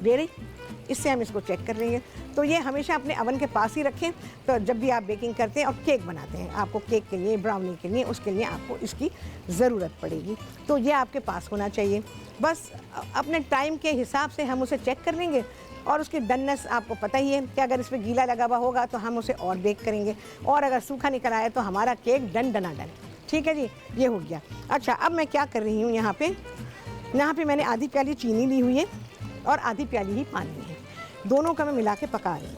दे रही, इससे हम इसको चेक कर लेंगे। तो ये हमेशा अपने अवन के पास ही रखें। तो जब भी आप बेकिंग करते हैं और केक बनाते हैं, आपको केक के लिए, ब्राउनी के लिए, उसके लिए आपको इसकी ज़रूरत पड़ेगी। तो ये आपके पास होना चाहिए। बस अपने टाइम के हिसाब से हम उसे चेक कर लेंगे। और उसकी डननेस आपको पता ही है कि अगर इस पर गीला लगा हुआ होगा तो हम उसे और बेक करेंगे, और अगर सूखा निकल आए तो हमारा केक डन। ठीक है जी, ये हो गया। अच्छा, अब मैं क्या कर रही हूँ, यहाँ पे मैंने आधी प्याली चीनी ली हुई है और आधी प्याली ही पानी है। दोनों का मैं मिला के पका रही हूँ।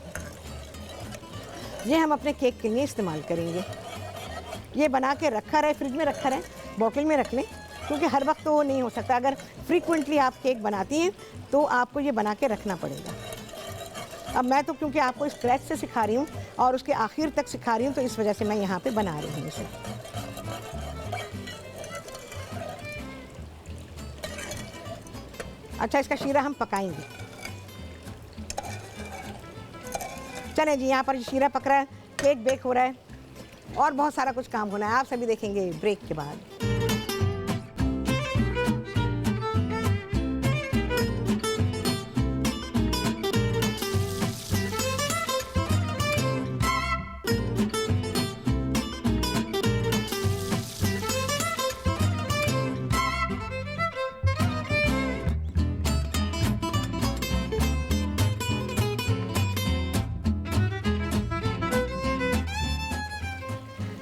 ये हम अपने केक के लिए इस्तेमाल करेंगे। ये बना के रखा रहे, फ्रिज में रखा रहे, बॉटल में रख लें, क्योंकि हर वक्त तो वो नहीं हो सकता। अगर फ्रीक्वेंटली आप केक बनाती हैं तो आपको ये बना के रखना पड़ेगा। अब मैं तो क्योंकि आपको स्क्रैच से सिखा रही हूँ और उसके आखिर तक सिखा रही हूँ, तो इस वजह से मैं यहाँ पे बना रही हूँ इसे। अच्छा, इसका शीरा हम पकाएंगे। चलें जी, यहाँ पर शीरा पक रहा है, केक बेक हो रहा है, और बहुत सारा कुछ काम होना है। आप सभी देखेंगे ब्रेक के बाद।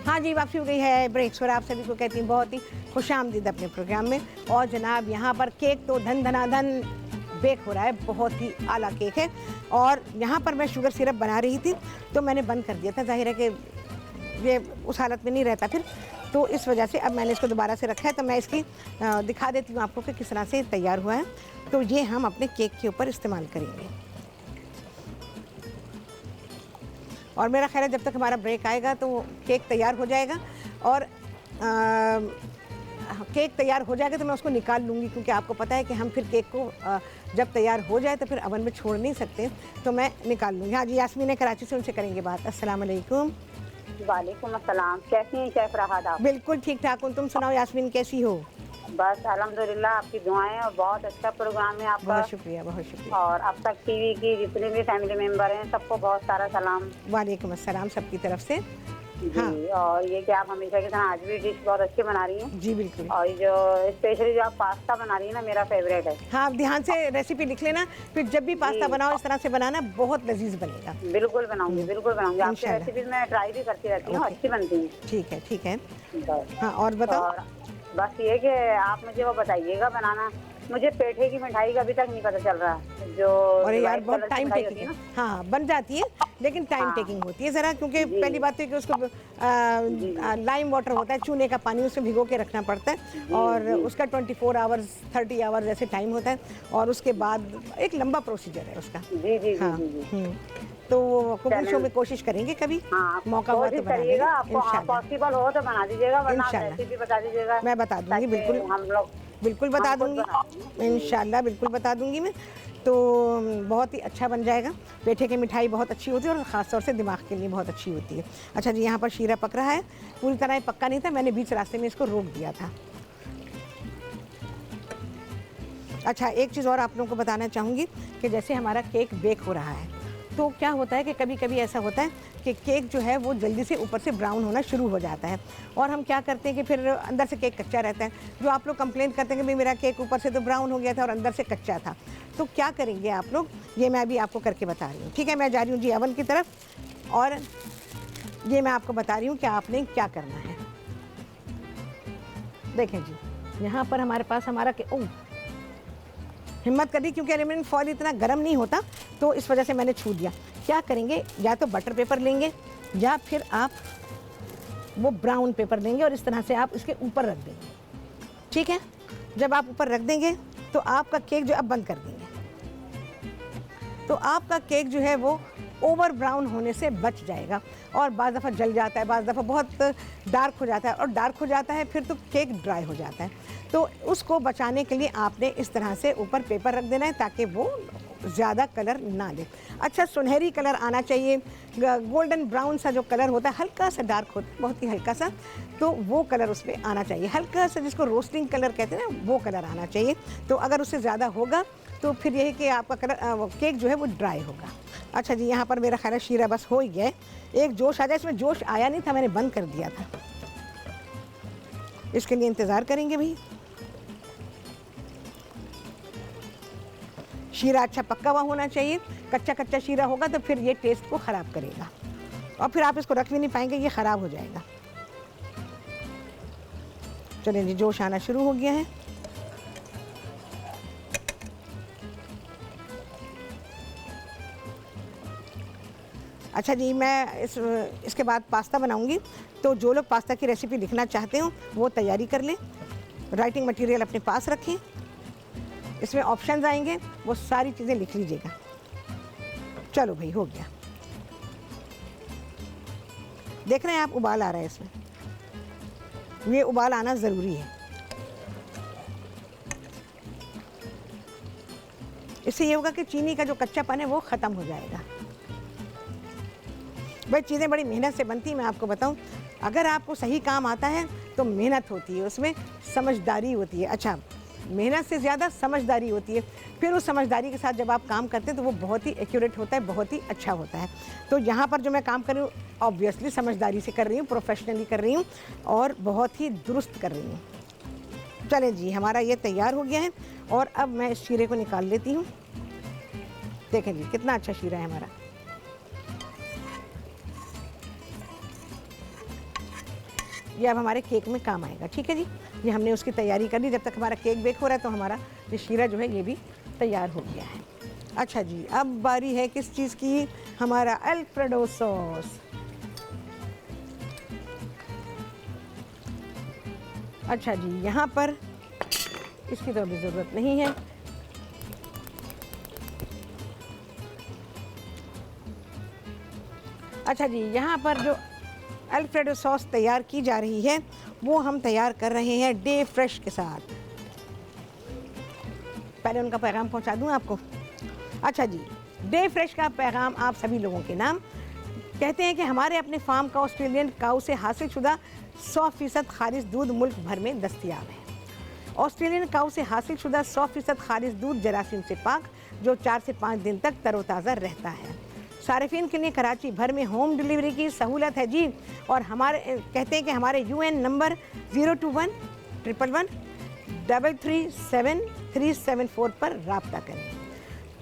हाँ जी, वापसी हो गई है ब्रेक्स पर। आप सभी को कहती हूँ बहुत ही खुशामदीद अपने प्रोग्राम में। और जनाब, यहाँ पर केक तो धन धनाधन बेक हो रहा है, बहुत ही आला केक है। और यहाँ पर मैं शुगर सिरप बना रही थी तो मैंने बंद कर दिया था, जाहिर है कि ये उस हालत में नहीं रहता फिर, तो इस वजह से अब मैंने इसको दोबारा से रखा है। तो मैं इसकी दिखा देती हूँ आपको कि किस तरह से तैयार हुआ है। तो ये हम अपने केक के ऊपर इस्तेमाल करेंगे। और मेरा ख्याल है जब तक हमारा ब्रेक आएगा तो केक तैयार हो जाएगा। और केक तैयार हो जाएगा तो मैं उसको निकाल लूँगी, क्योंकि आपको पता है कि हम फिर केक को जब तैयार हो जाए तो फिर अवन में छोड़ नहीं सकते, तो मैं निकाल लूँगी। हाँ जी, यास्मीन है कराची से, उनसे करेंगे बात। अस्सलाम वालेकुम। वालेकुम अस्सलाम। कैसी हैं शेफ राहत आप? बिल्कुल ठीक ठाक हूँ, तुम सुनाओ यास्मीन, कैसी हो? बस अल्हम्दुलिल्लाह, आपकी दुआएं, और बहुत अच्छा प्रोग्राम है आपका। बहुत शुक्रिया, बहुत शुक्रिया। और अब तक टीवी की जितने भी फैमिली मेंबर हैं सबको बहुत सारा सलाम। वालेकुम अस्सलाम सबकी तरफ से। जी। हाँ। और ये कि आप हमेशा की तरह आज भी डिश बहुत अच्छी बना रही हैं। जी बिल्कुल। और जो स्पेशली जो आप पास्ता बना रही है ना, मेरा फेवरेट है। हाँ, आप ध्यान से रेसिपी लिख लेना, फिर जब भी पास्ता बनाओ इस तरह से बनाना, बहुत लजीज बनेगा। बिल्कुल बनाऊंगी, बिल्कुल बनाऊंगी। आपकी इंशाल्लाह। रेसिपीज मैं ट्राई भी करती रहती हूँ, अच्छी बनती हैं। ठीक है, ठीक है। बस। हाँ, और बताओ। और बस ये कि आप मुझे वो बताइएगा बनाना मुझे पेठे की मिठाई का अभी तक नहीं पता चल रहा, जो अरे यार व्हाइट बहुत कलर की टाइम मिठाई टेकिंग होती है। है ना। हाँ बन जाती है लेकिन टाइम हाँ। टेकिंग होती है ज़रा, क्योंकि जी। पहली बात तो है कि उसको लाइम वाटर होता है, चूने का पानी उसमें भिगो के रखना पड़ता है, जी, और जी। उसका 24 आवर्स 30 आवर्स ऐसे टाइम होता है, और उसके बाद एक लंबा प्रोसीजर है उसका। जी जी हाँ जी जी जी। तो कुकिंग चलें। शो में कोशिश करेंगे कभी, हाँ, मौका हुआ तो कोशिश बना करिएगा, देंगे आपको हाँ इंशाल्लाह। पॉसिबल हो तो बना दीजिएगा, वरना आप इंशाल्लाह रेसिपी बता दीजिएगा। मैं बता दूंगी, ताकि बिल्कुल हम लोग बिल्कुल बता हम खुद दूंगी, बना लेंगे। इंशाल्लाह बिल्कुल बता दूंगी मैं। तो बहुत ही अच्छा बन जाएगा। पेठे की मिठाई बहुत अच्छी होती है और ख़ास तौर से दिमाग के लिए बहुत अच्छी होती है। अच्छा जी, यहाँ पर शीरा पक रहा है, पूरी तरह पक्का नहीं था, मैंने बीच रास्ते में इसको रोक दिया था। अच्छा, एक चीज़ और आप लोगों को बताना चाहूँगी कि जैसे हमारा केक बेक हो रहा है, तो क्या होता है कि कभी कभी ऐसा होता है कि केक जो है वो जल्दी से ऊपर से ब्राउन होना शुरू हो जाता है, और हम क्या करते हैं कि फिर अंदर से केक कच्चा रहता है। जो आप लोग कंप्लेंट करते हैं कि भाई मेरा केक ऊपर से तो ब्राउन हो गया था और अंदर से कच्चा था, तो क्या करेंगे आप लोग, ये मैं अभी आपको करके बता रही हूँ। ठीक है, मैं जा रही हूँ जी अवन की तरफ, और ये मैं आपको बता रही हूँ कि आपने क्या करना है। देखें जी, यहाँ पर हमारे पास हमारा हिम्मत कर दी, क्योंकि एल्यूमिनियम फॉइल इतना गर्म नहीं होता, तो इस वजह से मैंने छू दिया। क्या करेंगे, या तो बटर पेपर लेंगे या फिर आप वो ब्राउन पेपर लेंगे और इस तरह से आप इसके ऊपर रख देंगे। ठीक है, जब आप ऊपर रख देंगे तो आपका केक जो, अब बंद कर देंगे, तो आपका केक जो है वो ओवर ब्राउन होने से बच जाएगा। और बाज़ दफ़ा जल जाता है, बाज़ दफ़ा बहुत डार्क हो जाता है, और डार्क हो जाता है फिर तो केक ड्राई हो जाता है। तो उसको बचाने के लिए आपने इस तरह से ऊपर पेपर रख देना है ताकि वो ज़्यादा कलर ना ले। अच्छा, सुनहरी कलर आना चाहिए, गोल्डन ब्राउन सा जो कलर होता है, हल्का सा डार्क होता है, बहुत ही हल्का सा, तो वो कलर उसमें आना चाहिए, हल्का सा जिसको रोस्टिंग कलर कहते हैं ना, वो कलर आना चाहिए। तो अगर उससे ज़्यादा होगा तो फिर यही कि आपका कलर केक जो है वो ड्राई होगा। अच्छा जी, यहाँ पर मेरा ख्याल है शीरा बस हो ही गया है। एक जोश आ जाए, इसमें जोश आया नहीं था, मैंने बंद कर दिया था, इसके लिए इंतज़ार करेंगे भाई। शीरा अच्छा पक्का हुआ होना चाहिए, कच्चा कच्चा शीरा होगा तो फिर ये टेस्ट को ख़राब करेगा, और फिर आप इसको रख भी नहीं पाएंगे, ये ख़राब हो जाएगा। चलिए जी, जोश आना शुरू हो गया है। अच्छा जी, मैं इसके बाद पास्ता बनाऊंगी, तो जो लोग पास्ता की रेसिपी लिखना चाहते हो वो तैयारी कर लें, राइटिंग मटेरियल अपने पास रखें, इसमें ऑप्शंस आएंगे, वो सारी चीज़ें लिख लीजिएगा। चलो भाई, हो गया। देख रहे हैं आप, उबाल आ रहा है इसमें, ये उबाल आना ज़रूरी है। इससे ये होगा कि चीनी का जो कच्चापन है वो ख़त्म हो जाएगा। भाई चीज़ें बड़ी मेहनत से बनती हैं, मैं आपको बताऊं, अगर आपको सही काम आता है तो मेहनत होती है, उसमें समझदारी होती है। अच्छा, मेहनत से ज़्यादा समझदारी होती है, फिर उस समझदारी के साथ जब आप काम करते हैं तो वो बहुत ही एक्यूरेट होता है, बहुत ही अच्छा होता है। तो यहाँ पर जो मैं काम कर रही हूँ, ऑब्वियसली समझदारी से कर रही हूँ, प्रोफेशनली कर रही हूँ, और बहुत ही दुरुस्त कर रही हूँ। चलें जी, हमारा ये तैयार हो गया है, और अब मैं इस शीरे को निकाल लेती हूँ। देखें जी, कितना अच्छा शीरा है हमारा। ये अब हमारे केक में काम आएगा। ठीक है जी, ये हमने उसकी तैयारी कर ली। जब तक हमारा केक बेक हो रहा है तो हमारा ये शीरा जो है ये भी तैयार हो गया है। अच्छा जी, अब बारी है किस चीज़ की, हमारा अल्फ्रेडो सॉस। अच्छा जी, यहाँ पर इसकी तो अभी ज़रूरत नहीं है। अच्छा जी, यहाँ पर जो अल्फ्रेडो सॉस तैयार की जा रही है वो हम तैयार कर रहे हैं डे फ्रेश के साथ। पहले उनका पैगाम पहुंचा दूं आपको। अच्छा जी, डे फ्रेश का पैगाम आप सभी लोगों के नाम। कहते हैं कि हमारे अपने फार्म का ऑस्ट्रेलियन काऊ से हासिल शुदा 100% खालिश दूध मुल्क भर में दस्तयाब है। ऑस्ट्रेलियन काऊ से हासिल शुदा 100% खालिश दूध जरासीम से पाक, जो 4 से 5 दिन तक तरोताज़ा रहता है। सारिफिन के लिए कराची भर में होम डिलीवरी की सहूलत है जी। और हमारे कहते हैं कि हमारे UN नंबर 021-111-337-374 पर रब्ता करें।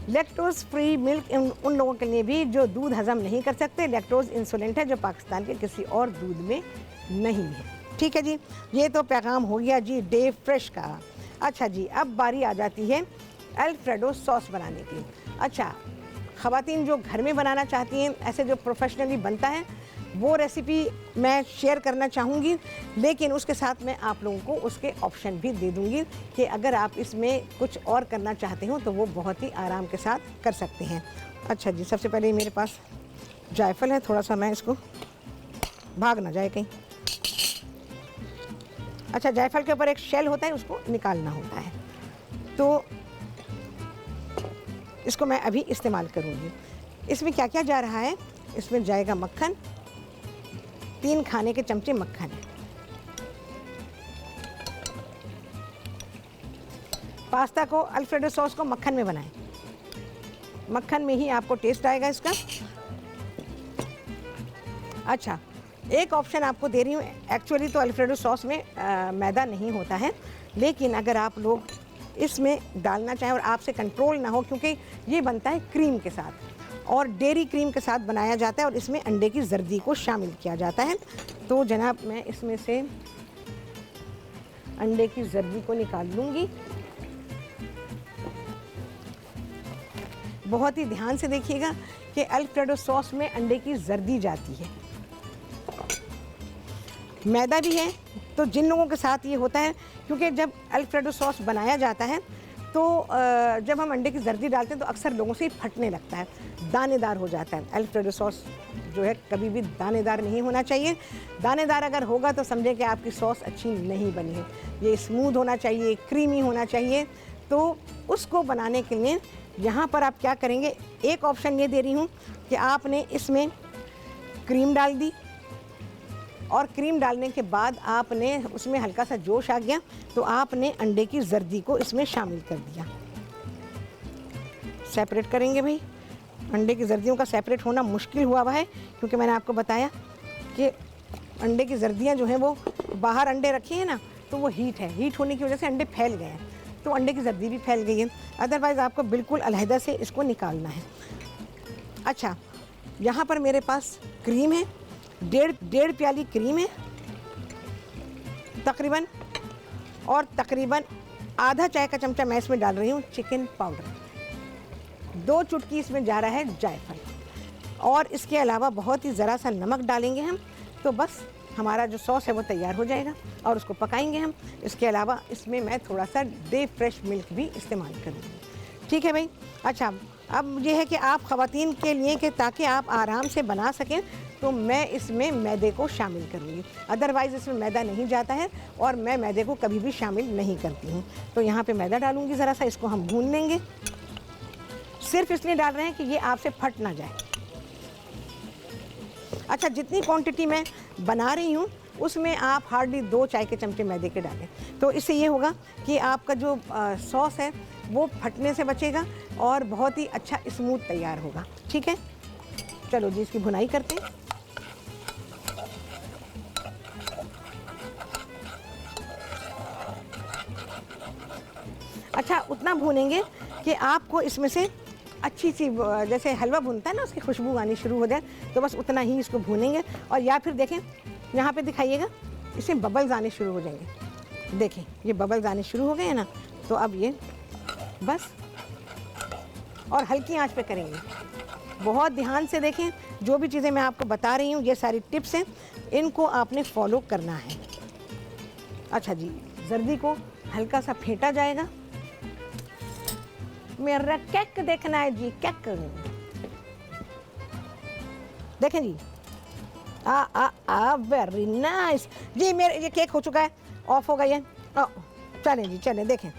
लैक्टोज फ्री मिल्क उन लोगों के लिए भी जो दूध हजम नहीं कर सकते, लैक्टोज इंसुलेंट है जो पाकिस्तान के किसी और दूध में नहीं है। ठीक है जी, ये तो पैगाम हो गया जी डे फ्रेश का। अच्छा जी, अब बारी आ जाती है अल्फ्रेडो सॉस बनाने की। अच्छा, ख़वातीन जो घर में बनाना चाहती हैं, ऐसे जो प्रोफेशनली बनता है, वो रेसिपी मैं शेयर करना चाहूँगी, लेकिन उसके साथ मैं आप लोगों को उसके ऑप्शन भी दे दूँगी कि अगर आप इसमें कुछ और करना चाहते हो तो वो बहुत ही आराम के साथ कर सकते हैं। अच्छा जी, सबसे पहले मेरे पास जायफल है, थोड़ा सा मैं इसको, भाग ना जाए कहीं। अच्छा, जायफल के ऊपर एक शेल होता है, उसको निकालना होता है, तो इसको मैं अभी इस्तेमाल करूँगी। इसमें क्या क्या जा रहा है, इसमें जाएगा मक्खन, 3 खाने के चमचे मक्खन है। पास्ता को, अल्फ्रेडो सॉस को मक्खन में बनाएं, मक्खन में ही आपको टेस्ट आएगा इसका। अच्छा, एक ऑप्शन आपको दे रही हूँ, एक्चुअली तो अल्फ्रेडो सॉस में मैदा नहीं होता है, लेकिन अगर आप लोग इसमें डालना चाहें और आपसे कंट्रोल ना हो, क्योंकि ये बनता है क्रीम के साथ और डेयरी क्रीम के साथ बनाया जाता है और इसमें अंडे की जर्दी को शामिल किया जाता है। तो जनाब, मैं इसमें से अंडे की जर्दी को निकाल लूँगी। बहुत ही ध्यान से देखिएगा कि अल्फ्रेडो सॉस में अंडे की जर्दी जाती है, मैदा भी है। तो जिन लोगों के साथ ये होता है, क्योंकि जब अल्फ्रेडो सॉस बनाया जाता है तो जब हम अंडे की जर्दी डालते हैं तो अक्सर लोगों से फटने लगता है, दानेदार हो जाता है। अल्फ्रेडो सॉस जो है कभी भी दानेदार नहीं होना चाहिए। दानेदार अगर होगा तो समझें कि आपकी सॉस अच्छी नहीं बनी है। ये स्मूथ होना चाहिए, क्रीमी होना चाहिए। तो उसको बनाने के लिए यहाँ पर आप क्या करेंगे, एक ऑप्शन ये दे रही हूँ कि आपने इसमें क्रीम डाल दी और क्रीम डालने के बाद आपने उसमें हल्का सा जोश आ गया तो आपने अंडे की जर्दी को इसमें शामिल कर दिया। सेपरेट करेंगे भाई, अंडे की जर्दियों का सेपरेट होना मुश्किल हुआ है, क्योंकि मैंने आपको बताया कि अंडे की जर्दियाँ जो हैं वो बाहर अंडे रखे हैं ना, तो वो हीट है, हीट होने की वजह से अंडे फैल गए हैं, तो अंडे की जर्दी भी फैल गई है। अदरवाइज़ आपको बिल्कुल अलहदा से इसको निकालना है। अच्छा, यहाँ पर मेरे पास क्रीम है, डेढ़ प्याली क्रीम है तकरीबन, और तकरीबन आधा चाय का चमचा मैं इसमें डाल रही हूँ चिकन पाउडर। 2 चुटकी इसमें जा रहा है जायफल, और इसके अलावा बहुत ही ज़रा सा नमक डालेंगे हम, तो बस हमारा जो सॉस है वो तैयार हो जाएगा और उसको पकाएंगे हम। इसके अलावा इसमें मैं थोड़ा सा डे फ्रेश मिल्क भी इस्तेमाल करूँगी। ठीक है भाई। अच्छा, अब ये है कि आप ख़वातीन के लिए कि ताकि आप आराम से बना सकें, तो मैं इसमें मैदे को शामिल करूँगी। अदरवाइज़ इसमें मैदा नहीं जाता है और मैं मैदे को कभी भी शामिल नहीं करती हूँ। तो यहाँ पे मैदा डालूँगी ज़रा सा, इसको हम भून लेंगे। सिर्फ इसलिए डाल रहे हैं कि ये आपसे फट ना जाए। अच्छा, जितनी क्वांटिटी मैं बना रही हूँ उसमें आप हार्डली 2 चाय के चमचे मैदे के डालें, तो इससे ये होगा कि आपका जो सॉस है वो फटने से बचेगा और बहुत ही अच्छा स्मूथ तैयार होगा। ठीक है, चलो जी, इसकी भुनाई करते हैं। अच्छा, उतना भूनेंगे कि आपको इसमें से अच्छी सी, जैसे हलवा भूनता है ना, उसकी खुशबू आनी शुरू हो जाए, तो बस उतना ही इसको भूनेंगे। और या फिर देखें, यहाँ पे दिखाइएगा, इसमें बबल्स आने शुरू हो जाएंगे। देखें, ये बबल्स आने शुरू हो गए हैं ना, तो अब ये बस, और हल्की आंच पे करेंगे। बहुत ध्यान से देखें, जो भी चीज़ें मैं आपको बता रही हूँ, ये सारी टिप्स हैं, इनको आपने फॉलो करना है। अच्छा जी, जर्दी को हल्का सा फेंटा जाएगा। मेरा केक देखना है जी, केक देखें जी। वेरी नाइस जी, मेरे ये केक हो चुका है, ऑफ हो गई है। चलें जी, चलें, देखें,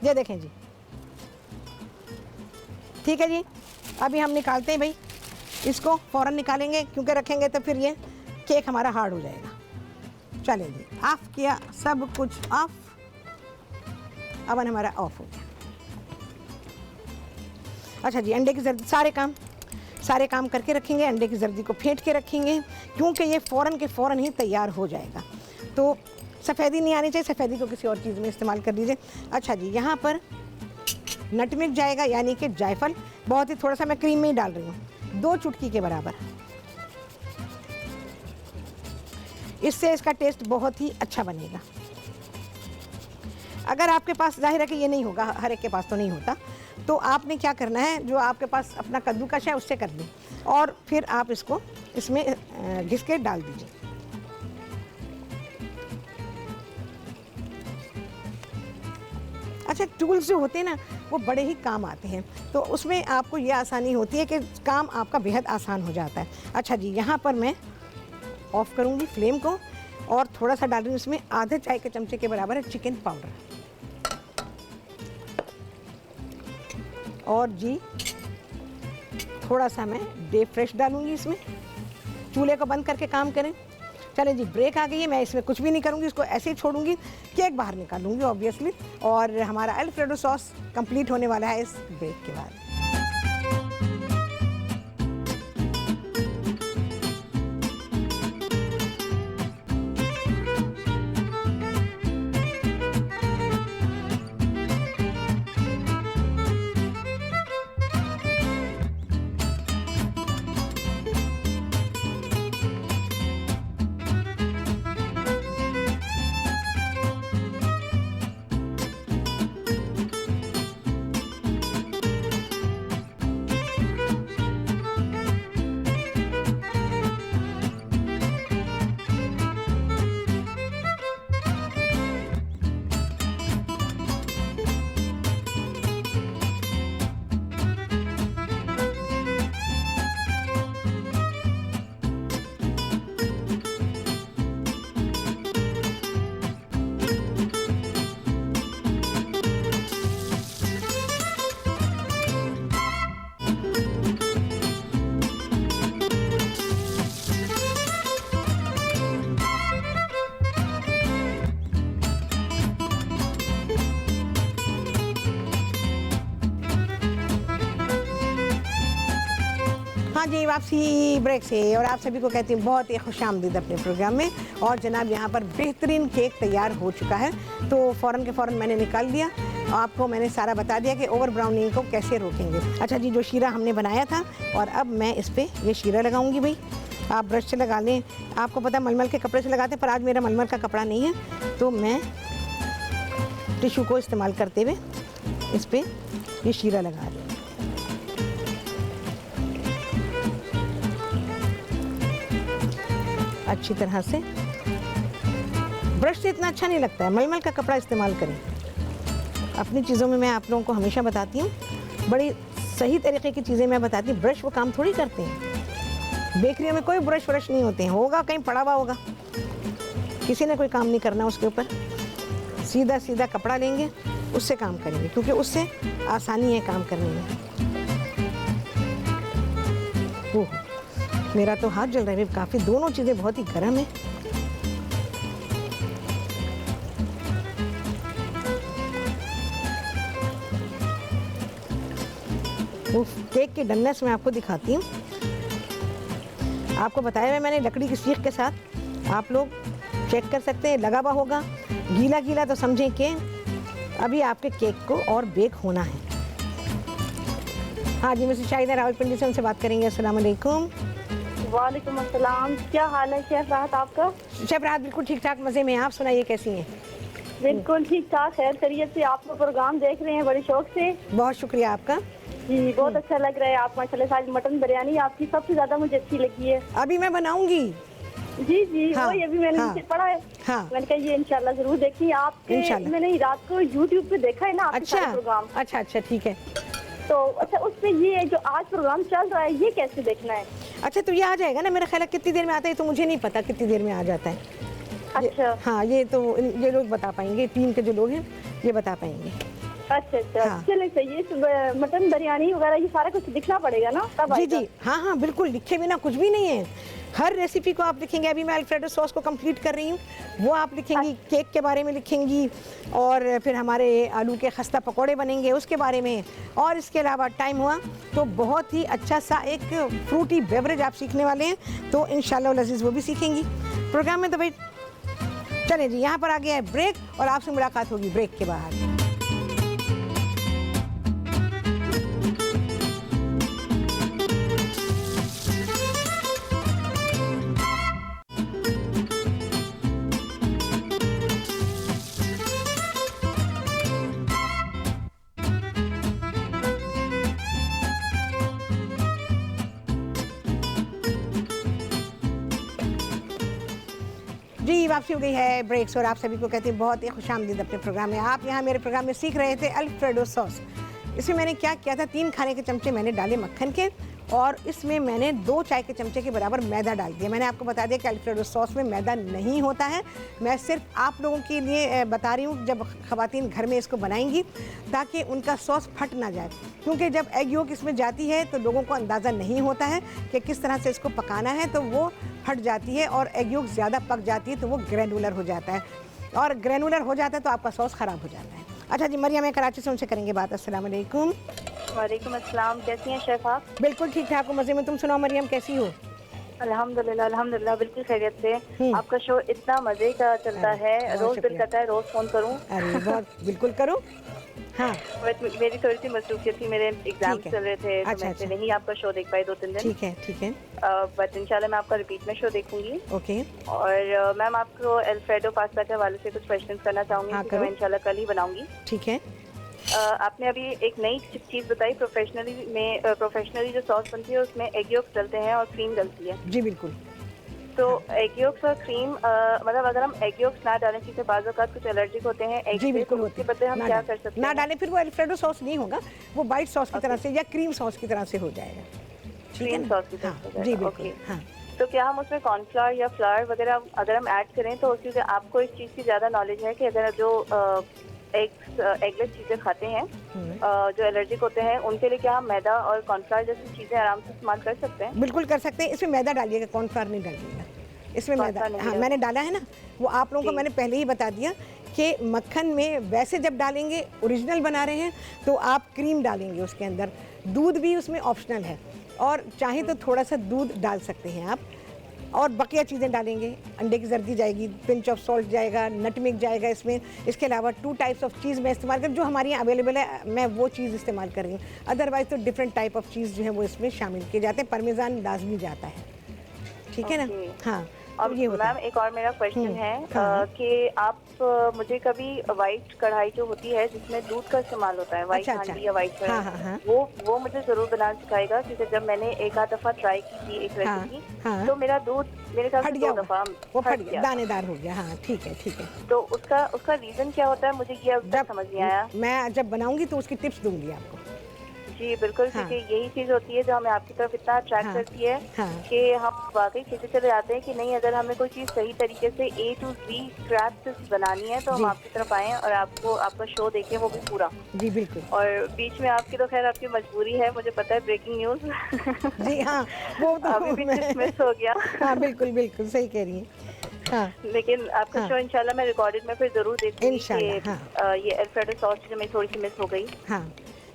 ये देखें जी। ठीक है जी, अभी हम निकालते हैं भाई, इसको फ़ौरन निकालेंगे, क्योंकि रखेंगे तो फिर ये केक हमारा हार्ड हो जाएगा। चलें जी, ऑफ किया, सब कुछ ऑफ, अवन हमारा ऑफ हो गया। अच्छा जी, अंडे की जर्दी, सारे काम करके रखेंगे, अंडे की जर्दी को फेंट के रखेंगे, क्योंकि ये फ़ौरन के फ़ौरन ही तैयार हो जाएगा। तो सफ़ेदी नहीं आनी चाहिए, सफ़ेदी को किसी और चीज़ में इस्तेमाल कर लीजिए। अच्छा जी, यहाँ पर नटमेग जाएगा, यानी कि जायफल, बहुत ही थोड़ा सा मैं क्रीम में ही डाल रही हूँ, 2 चुटकी के बराबर। इससे इसका टेस्ट बहुत ही अच्छा बनेगा। अगर आपके पास, जाहिर है कि ये नहीं होगा, हर एक के पास तो नहीं होता, तो आपने क्या करना है, जो आपके पास अपना कद्दूकश है उससे कर लें और फिर आप इसको इसमें घिस के डाल दीजिए। अच्छा, टूल्स जो होते हैं ना वो बड़े ही काम आते हैं, तो उसमें आपको ये आसानी होती है कि काम आपका बेहद आसान हो जाता है। अच्छा जी, यहाँ पर मैं ऑफ करूँगी फ्लेम को और थोड़ा सा डाल रही हूँ इसमें आधे चाय के चमचे के बराबर है चिकन पाउडर, और जी थोड़ा सा मैं डे फ्रेश डालूँगी इसमें। चूल्हे को बंद करके काम करें। चलें जी, ब्रेक आ गई है, मैं इसमें कुछ भी नहीं करूँगी, इसको ऐसे ही छोड़ूंगी, केक बाहर निकालूंगी ऑब्वियसली, और हमारा अल्फ्रेडो सॉस कंप्लीट होने वाला है इस ब्रेक के बाद। हाँ जी, वापसी ब्रेक से, और आप सभी को कहती हूँ बहुत ही खुशामदीद अपने प्रोग्राम में। और जनाब यहाँ पर बेहतरीन केक तैयार हो चुका है, तो फ़ौरन के फ़ौरन मैंने निकाल लिया। आपको मैंने सारा बता दिया कि ओवर ब्राउनिंग को कैसे रोकेंगे। अच्छा जी, जो शीरा हमने बनाया था, और अब मैं इस पर ये शीरा लगाऊंगी। भाई आप ब्रश से लगा लें, आपको पता है मलमल के कपड़े से लगाते हैं, पर आज मेरा मलमल का कपड़ा नहीं है, तो मैं टिशू को इस्तेमाल करते हुए इस पर ये शीरा लगा रही हूँ। अच्छी तरह से, ब्रश से इतना अच्छा नहीं लगता है, मलमल का कपड़ा इस्तेमाल करें। अपनी चीज़ों में मैं आप लोगों को हमेशा बताती हूँ, बड़ी सही तरीके की चीज़ें मैं बताती हूँ। ब्रश वो काम थोड़ी करते हैं, बेकरियों में कोई ब्रश व्रश नहीं होते हैं, होगा कहीं पड़ा हुआ होगा, किसी ने कोई काम नहीं करना उसके ऊपर। सीधा सीधा कपड़ा लेंगे, उससे काम करेंगे, क्योंकि उससे आसानी है काम करने में। ओह, मेरा तो हाथ जल रहा है काफ़ी, दोनों चीज़ें बहुत ही गर्म है। केक की डननेस मैं आपको दिखाती हूँ। आपको बताया है मैंने, लकड़ी की सीख के साथ आप लोग चेक कर सकते हैं, लगा हुआ होगा। गीला गीला तो समझें कि अभी आपके केक को और बेक होना है। हाँ जी, मिसेस शाहिदा रावलपिंडी से उनसे बात करेंगे। अस्सलाम वालेकुम। वालेकुम अस्सलाम। क्या हाल है शेफ राहत आपका? शेफ राहत बिल्कुल ठीक ठाक, मज़े में। आप सुनाइए कैसी हैं? बिल्कुल ठीक ठाक, खैर खैरियत से। आपका प्रोग्राम देख रहे हैं बड़े शौक से। बहुत शुक्रिया आपका जी, बहुत अच्छा लग रहा है। आप माशाल्लाह, आज मटन बिरयानी आपकी सबसे ज्यादा मुझे अच्छी लगी है। अभी मैं बनाऊंगी। जी जी, हाँ, वही अभी मैंने नीचे पढ़ा है। हाँ, मैंने कहा ये इंशाल्लाह जरूर देखिए आपके। मैंने रात को यूट्यूब पे देखा है ना आपके सारे प्रोग्राम। अच्छा अच्छा, ठीक है। तो अच्छा, उस पे ये जो आज प्रोग्राम चल रहा है ये कैसे देखना है? अच्छा, तो ये आ जाएगा ना, मेरा ख्याल है कितनी देर में आता है तो मुझे नहीं पता कितनी देर में आ जाता है। अच्छा हाँ, ये तो ये लोग बता पाएंगे, टीम के जो लोग हैं ये बता पाएंगे। अच्छा अच्छा, हाँ। चलिए सही है। मटन बिरयानी वगैरह ये सारा कुछ दिखना पड़ेगा ना तब? जी जी, हाँ हाँ बिल्कुल, लिखे बिना कुछ भी नहीं है। हर रेसिपी को आप लिखेंगे। अभी मैं अल्फ्रेडो सॉस को कंप्लीट कर रही हूँ, वो आप लिखेंगी। केक के बारे में लिखेंगी, और फिर हमारे आलू के खस्ता पकौड़े बनेंगे उसके बारे में। और इसके अलावा टाइम हुआ तो बहुत ही अच्छा सा एक फ्रूटी बेवरेज आप सीखने वाले हैं, तो इंशाल्लाह लजीज वो भी सीखेंगी प्रोग्राम में। तो भाई चलें जी, यहाँ पर आ गया है ब्रेक, और आपसे मुलाकात होगी ब्रेक के बाद। वापसी हो गई है ब्रेक्स और आप सभी को कहते हैं बहुत ही खुशामदीद अपने प्रोग्राम में। आप यहाँ मेरे प्रोग्राम में सीख रहे थे अल्फ्रेडो सॉस। इसमें मैंने क्या किया था, 3 खाने के चमचे मैंने डाले मक्खन के और इसमें मैंने 2 चाय के चमचे के बराबर मैदा डाल दिया। मैंने आपको बता दिया कि अल्फ्रेडो सॉस में मैदा नहीं होता है। मैं सिर्फ आप लोगों के लिए बता रही हूँ जब ख़वातीन घर में इसको बनाएंगी ताकि उनका सॉस फट ना जाए, क्योंकि जब एग योक इसमें जाती है तो लोगों को अंदाज़ा नहीं होता है कि किस तरह से इसको पकाना है, तो वो फट जाती है और एग योक ज़्यादा पक जाती है तो वो ग्रैनुलर हो जाता है, और ग्रैनुलर हो जाता है तो आपका सॉस ख़राब हो जाता है। अच्छा जी, मरियम है कराची से, उनसे करेंगे बात। अस्सलाम वालेकुम। वालेकुम अस्सलाम, कैसी हैं शेफ आप? बिल्कुल ठीक ठाक हूँ, मज़े में। तुम सुनाओ मरियम, कैसी हो? अल्हम्दुलिल्लाह बिल्कुल खैरियत से। आपका शो इतना मजे का चलता है, रोज दिल करता है रोज फोन करूं। अरे बहुत, बिल्कुल करो। हाँ, मेरी थोड़ी सी मसरूफियत थी, मेरे एग्जाम चल रहे थे तो अच्छा, मैं नहीं आपका शो देख पाई 2-3 दिन। ठीक है बट इंशाल्लाह मैं आपका रिपीट में शो देखूंगी। ओके। और मैम आपको अल्फ्रेडो पास्ता के हवाले से कुछ क्वेश्चन करना चाहूंगी। हाँ, मैं इंशाल्लाह कल ही बनाऊंगी। ठीक है। आपने अभी एक नई चीज़ बताई, प्रोफेशनली जो सॉस बनती है उसमें एग योक्स डलते हैं और क्रीम डलती है। जी बिल्कुल। तो एग योक्स और क्रीम मतलब अगर हम एग योक्स ना डालें, क्योंकि बाज़ औक़ात कुछ एलर्जिक होते हैं एग जी से, बिल्कुल तो उसके बदले हम क्या कर सकते हैं? ना डालें, फिर वो अल्फ्रेडो सॉस नहीं होगा, वो वाइट सॉस की तरह से या क्रीम सॉस की तरह से हो जाएगा। ठीक है क्रीम ना? सॉस की तरह हाँ, हो जाएगा। जी बिल्कुल। ओके। हाँ, तो क्या हम उसमें कॉर्नफ्लावर या फ्लावर वगैरह अगर हम ऐड करें तो क्योंकि आपको इस चीज़ की ज़्यादा नॉलेज है कि अगर जो एगलेस चीज़ें खाते हैं जो एलर्जिक होते हैं उनके लिए क्या हम मैदा और कॉर्नफ्लावर जैसी चीज़ें आराम से इस्तेमाल कर सकते हैं? बिल्कुल कर सकते हैं। इसमें मैदा डालिएगा, कॉर्नफ्लावर नहीं डालिएगा। इसमें मैदा, हाँ मैंने डाला है ना, वो आप लोगों को मैंने पहले ही बता दिया कि मक्खन में वैसे जब डालेंगे, ओरिजिनल बना रहे हैं तो आप क्रीम डालेंगे उसके अंदर, दूध भी उसमें ऑप्शनल है और चाहे तो थोड़ा सा दूध डाल सकते हैं आप, और बकिया चीज़ें डालेंगे। अंडे की जर्दी जाएगी, पिंच ऑफ सॉल्ट जाएगा, नटमेग जाएगा इसमें। इसके अलावा 2 टाइप्स ऑफ चीज़ मैं इस्तेमाल कर, जो हमारे यहाँ अवेलेबल है मैं वो चीज़ इस्तेमाल कर रही हूँ। अदरवाइज़ तो डिफरेंट टाइप ऑफ चीज़ जो है वो इसमें शामिल किए जाते हैं। परमेज़ान लाजमी जाता है, ठीक है ना? हाँ। और मैम एक और मेरा क्वेश्चन है कि आप मुझे कभी वाइट कढ़ाई जो होती है जिसमें दूध का इस्तेमाल होता है, वाइट हांडी या वाइट कढ़ाई, वो मुझे जरूर बनाना सिखाएगा, क्योंकि जब मैंने एक आध दफा ट्राई की थी एक रेसिपी तो मेरा दूध मेरे ख्याल से 2 दफा वो फट गया, दानेदार हो गया। हाँ ठीक है। तो उसका रीजन क्या होता है, मुझे ये अब तक समझ नहीं आया। मैं जब बनाऊंगी तो उसकी टिप्स दूंगी आपको। जी बिल्कुल, क्योंकि यही चीज़ होती है जो हमें आपकी तरफ इतना अट्रैक्ट करती है कि हम वाकई खींचे चले जाते हैं कि नहीं, अगर हमें कोई चीज़ सही तरीके से A to Z स्क्रैच से बनानी है तो हम आपकी तरफ आएँ और आपको आपका शो देखें, वो भी पूरा। जी बिल्कुल। और बीच में आपकी तो खैर आपकी मजबूरी है, मुझे पता है, ब्रेकिंग न्यूज़। जी हाँ, वो तो अभी भी मिस हो गया। हाँ बिल्कुल सही कह रही हैं। हाँ। लेकिन आपका शो इंशाल्लाह मैं रिकॉर्डेड में फिर जरूर देखूंगी। इंशाल्लाह। ये अल्फ्रेडो सॉस जो मेरी थोड़ी सी मिस हो गई। हाँ,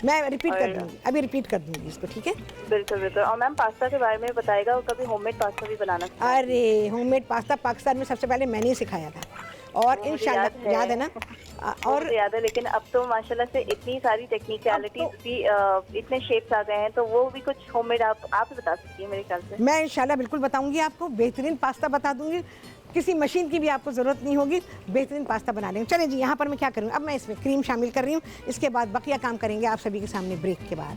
मैं रिपीट कर दूंगी, अभी रिपीट कर दूंगी इसको, ठीक है? बिल्कुल। और मैम पास्ता के बारे में बताएगा, कभी होममेड पास्ता भी बनाना? अरे होममेड पास्ता पाकिस्तान में सबसे पहले मैंने ही सिखाया था, और इंशाल्लाह याद है ना? और याद है, लेकिन अब तो माशाल्लाह से इतनी सारी टेक्निकलिटीज भी इतने शेप्स आ गए हैं, तो वो भी कुछ होममेड आप बता सकती हैं मेरे ख्याल से। मैं इंशाल्लाह बिल्कुल बताऊंगी आपको, बेहतरीन पास्ता बता दूंगी, किसी मशीन की भी आपको ज़रूरत नहीं होगी, बेहतरीन पास्ता बना लेंगे। चलें जी, यहाँ पर मैं क्या करूँगी, अब मैं इसमें क्रीम शामिल कर रही हूँ, इसके बाद बकिया काम करेंगे आप सभी के सामने ब्रेक के बाद।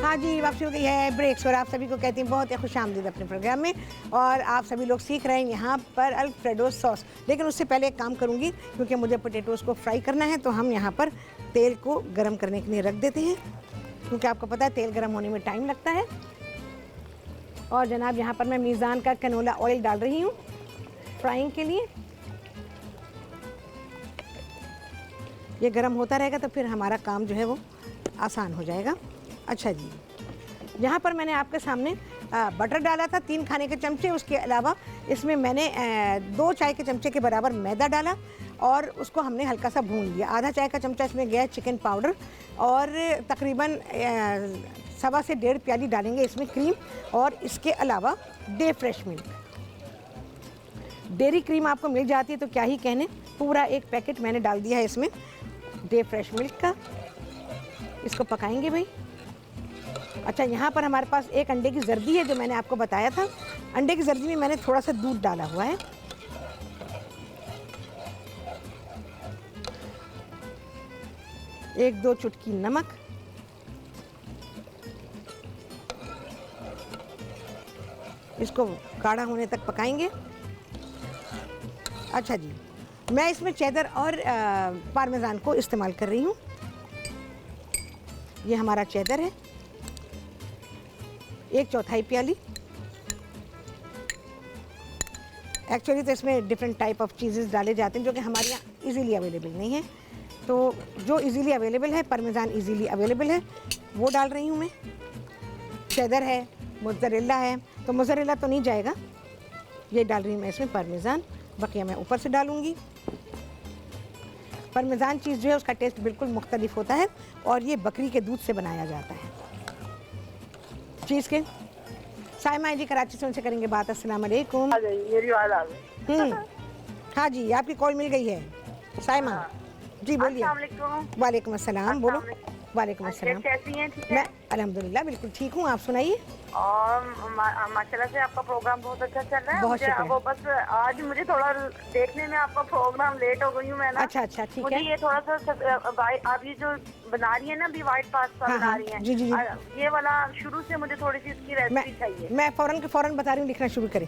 हाँ जी, वापसी हो गई है ब्रेक्स और आप सभी को कहती हैं बहुत ही खुशामदीद अपने प्रोग्राम में। और आप सभी लोग सीख रहे हैं यहाँ पर अल्फ्रेडो सॉस, लेकिन उससे पहले एक काम करूँगी, क्योंकि मुझे पोटैटोज़ को फ्राई करना है, तो हम यहाँ पर तेल को गर्म करने के लिए रख देते हैं, क्योंकि आपको पता है तेल गर्म होने में टाइम लगता है। और जनाब यहाँ पर मैं मीज़ान का कैनोला ऑयल डाल रही हूँ फ्राइंग के लिए। ये गर्म होता रहेगा तो फिर हमारा काम जो है वो आसान हो जाएगा। अच्छा जी, यहाँ पर मैंने आपके सामने बटर डाला था 3 खाने के चमचे, उसके अलावा इसमें मैंने 2 चाय के चमचे के बराबर मैदा डाला और उसको हमने हल्का सा भून लिया। आधा चाय का चमचा इसमें गया चिकन पाउडर, और तकरीबन 1.25 से 1.5 प्याली डालेंगे इसमें क्रीम, और इसके अलावा day fresh milk. Dairy cream आपको मिल जाती है तो क्या ही कहने, पूरा 1 पैकेट मैंने डाल दिया है इसमें। डे फ्रेश मिल्क का। इसको पकाएंगे भाई। अच्छा, यहाँ पर हमारे पास एक अंडे की जर्दी है जो मैंने आपको बताया था। अंडे की जर्दी में मैंने थोड़ा सा दूध डाला हुआ है। एक दो चुटकी नमक, इसको गाढ़ा होने तक पकाएंगे। अच्छा जी, मैं इसमें चेदर और पार्मेजान को इस्तेमाल कर रही हूँ। ये हमारा चेदर है, 1/4 प्याली। एक्चुअली तो इसमें डिफरेंट टाइप ऑफ चीज़ेस डाले जाते हैं जो कि हमारे यहाँ इजीली अवेलेबल नहीं है। तो जो इजीली अवेलेबल है, पार्मेजान इजीली अवेलेबल है, वो डाल रही हूँ मैं। चेदर है, मोज़रेला है, तो मोज़रेला तो नहीं जाएगा, ये डाल रही हूँ मैं इसमें पार्मेजान। बकिया मैं ऊपर से डालूँगी। पार्मेजान चीज़ जो है उसका टेस्ट बिल्कुल मुख्तलिफ होता है और ये बकरी के दूध से बनाया जाता है चीज़ के। साइमा जी कराची से उनसे करेंगे बात। अस्सलाम वालेकुम। मेरी आवाज़ आ गई। हाँ जी, आपकी कॉल मिल गई है साइमा जी, बोलिए। वालेकुम अस्सलाम, बोलो। वालेकुम अस्सलाम। कैसी हैं? ठीक मैं अल्हम्दुलिल्लाह बिल्कुल ठीक हूँ, आप सुनाइए। और माशाल्लाह से आपका प्रोग्राम बहुत अच्छा चल रहा है। बहुत शुक्रिया। वो बस आज मुझे थोड़ा देखने में आपका प्रोग्राम लेट हो गई हूँ मैं ना। अच्छा अच्छा, ठीक मुझे है। ये थोड़ा सा आप ये जो बना रही है ना अभी व्हाइट पास्ता हाँ, बना हाँ, रही है, जी, जी, जी। ये वाला शुरू से मुझे थोड़ी सी इसकी रेसिपी चाहिए। मैं फ़ौरन बता रही हूँ, लिखना शुरू करें।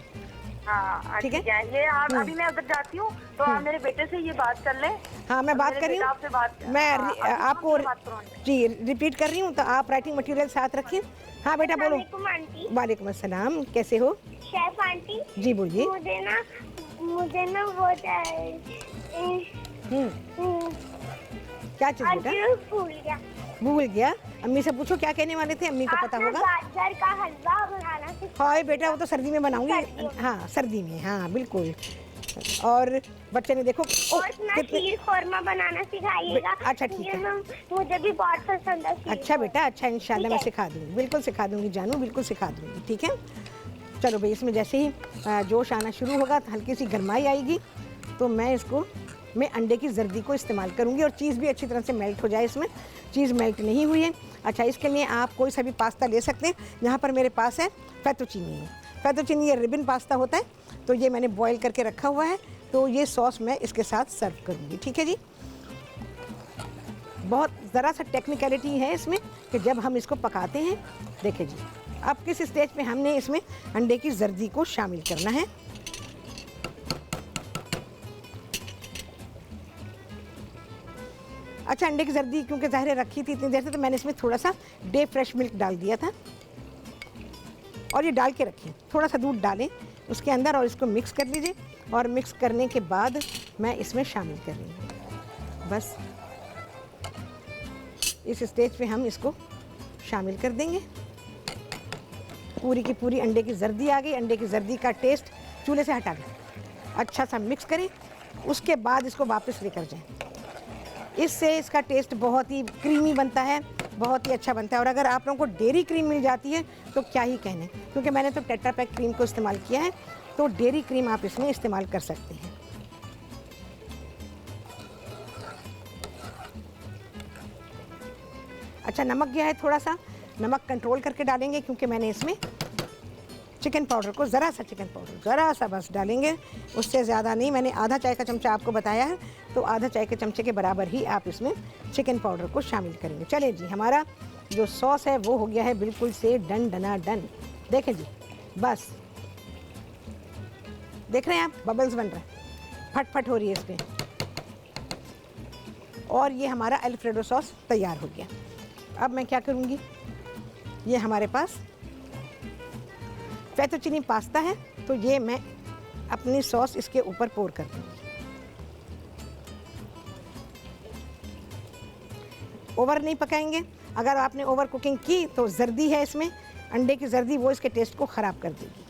हाँ ठीक है। ये आप अभी मैं उधर जाती हूँ तो आप मेरे बेटे से ये बात कर लें। हाँ, मैं बात कर रही हूँ। आपसे बात मैं आपको बात करूँ। जी रिपीट कर रही हूँ, तो आप राइटिंग मटेरियल साथ रखिए। हाँ बेटा बोलो। आंटी, वालेकुम अस्सलाम, कैसे हो? शेफ आंटी, जी बोलिए। मुझे ना वो क्या चीज़ बेटा? भूल गया। अम्मी से पूछो क्या कहने वाले थे, अम्मी को पता होगा। गाजर का हलवा बनाना सिखाइए। हाँ बेटा, वो तो सर्दी में बनाऊंगी। हाँ सर्दी में, हाँ बिल्कुल। और बच्चे ने देखो और ना शीर खोरमा बनाना सिखाइएगा। अच्छा, ठीक है। मुझे भी बहुत पसंद है। अच्छा बेटा, अच्छा इंशाल्लाह मैं सिखा दूँगी, बिल्कुल सिखा दूँगी जानू, बिल्कुल सिखा दूँगी। ठीक है, चलो भाई। इसमें जैसे ही जोश आना शुरू होगा, हल्की सी गर्माई आएगी, तो मैं अंडे की जर्दी को इस्तेमाल करूँगी और चीज़ भी अच्छी तरह से मेल्ट हो जाए। इसमें चीज़ मेल्ट नहीं हुई है। अच्छा, इसके लिए आप कोई सा भी पास्ता ले सकते हैं। यहाँ पर मेरे पास है फेतुचीनी है। फेतुचीनी ये रिबन पास्ता होता है, तो ये मैंने बॉईल करके रखा हुआ है। तो ये सॉस मैं इसके साथ सर्व करूँगी। ठीक है जी। बहुत ज़रा सा टेक्निकलिटी है इसमें कि जब हम इसको पकाते हैं, देखिए जी, अब किस स्टेज पे हमने इसमें अंडे की जर्दी को शामिल करना है। अच्छा, अंडे की जर्दी क्योंकि ज़ाहिर रखी थी इतनी देर से, तो मैंने इसमें थोड़ा सा डे फ्रेश मिल्क डाल दिया था और ये डाल के रखिए। थोड़ा सा दूध डालें उसके अंदर और इसको मिक्स कर लीजिए। और मिक्स करने के बाद मैं इसमें शामिल कर रही हूँ। बस इस स्टेज पे हम इसको शामिल कर देंगे। पूरी की पूरी अंडे की जर्दी आ गई। अंडे की जर्दी का टेस्ट चूल्हे से हटा दें, अच्छा सा मिक्स करें, उसके बाद इसको वापस लेकर जाएं। इससे इसका टेस्ट बहुत ही क्रीमी बनता है, बहुत ही अच्छा बनता है। और अगर आप लोगों को डेयरी क्रीम मिल जाती है तो क्या ही कहने, क्योंकि मैंने तो टेट्रा पैक क्रीम को इस्तेमाल किया है, तो डेयरी क्रीम आप इसमें इस्तेमाल कर सकते हैं। अच्छा, नमक गया है थोड़ा सा, नमक कंट्रोल करके डालेंगे क्योंकि मैंने इसमें चिकन पाउडर को ज़रा सा, चिकन पाउडर ज़रा सा बस डालेंगे, उससे ज़्यादा नहीं। मैंने आधा चाय का चमचा आपको बताया है, तो आधा चाय के चमचे के बराबर ही आप इसमें चिकन पाउडर को शामिल करेंगे। चलिए जी, हमारा जो सॉस है वो हो गया है बिल्कुल से डन डना डन। देखें जी, बस देख रहे हैं आप, बबल्स बन रहे हैं, फट फट हो रही है इसमें। और ये हमारा अल्फ्रेडो सॉस तैयार हो गया। अब मैं क्या करूँगी, ये हमारे पास फेतुचीनी पास्ता है, तो ये मैं अपनी सॉस इसके ऊपर पोर कर दूँगी। ओवर नहीं पकाएंगे। अगर आपने ओवर कुकिंग की तो जर्दी है इसमें, अंडे की जर्दी, वो इसके टेस्ट को ख़राब कर देगी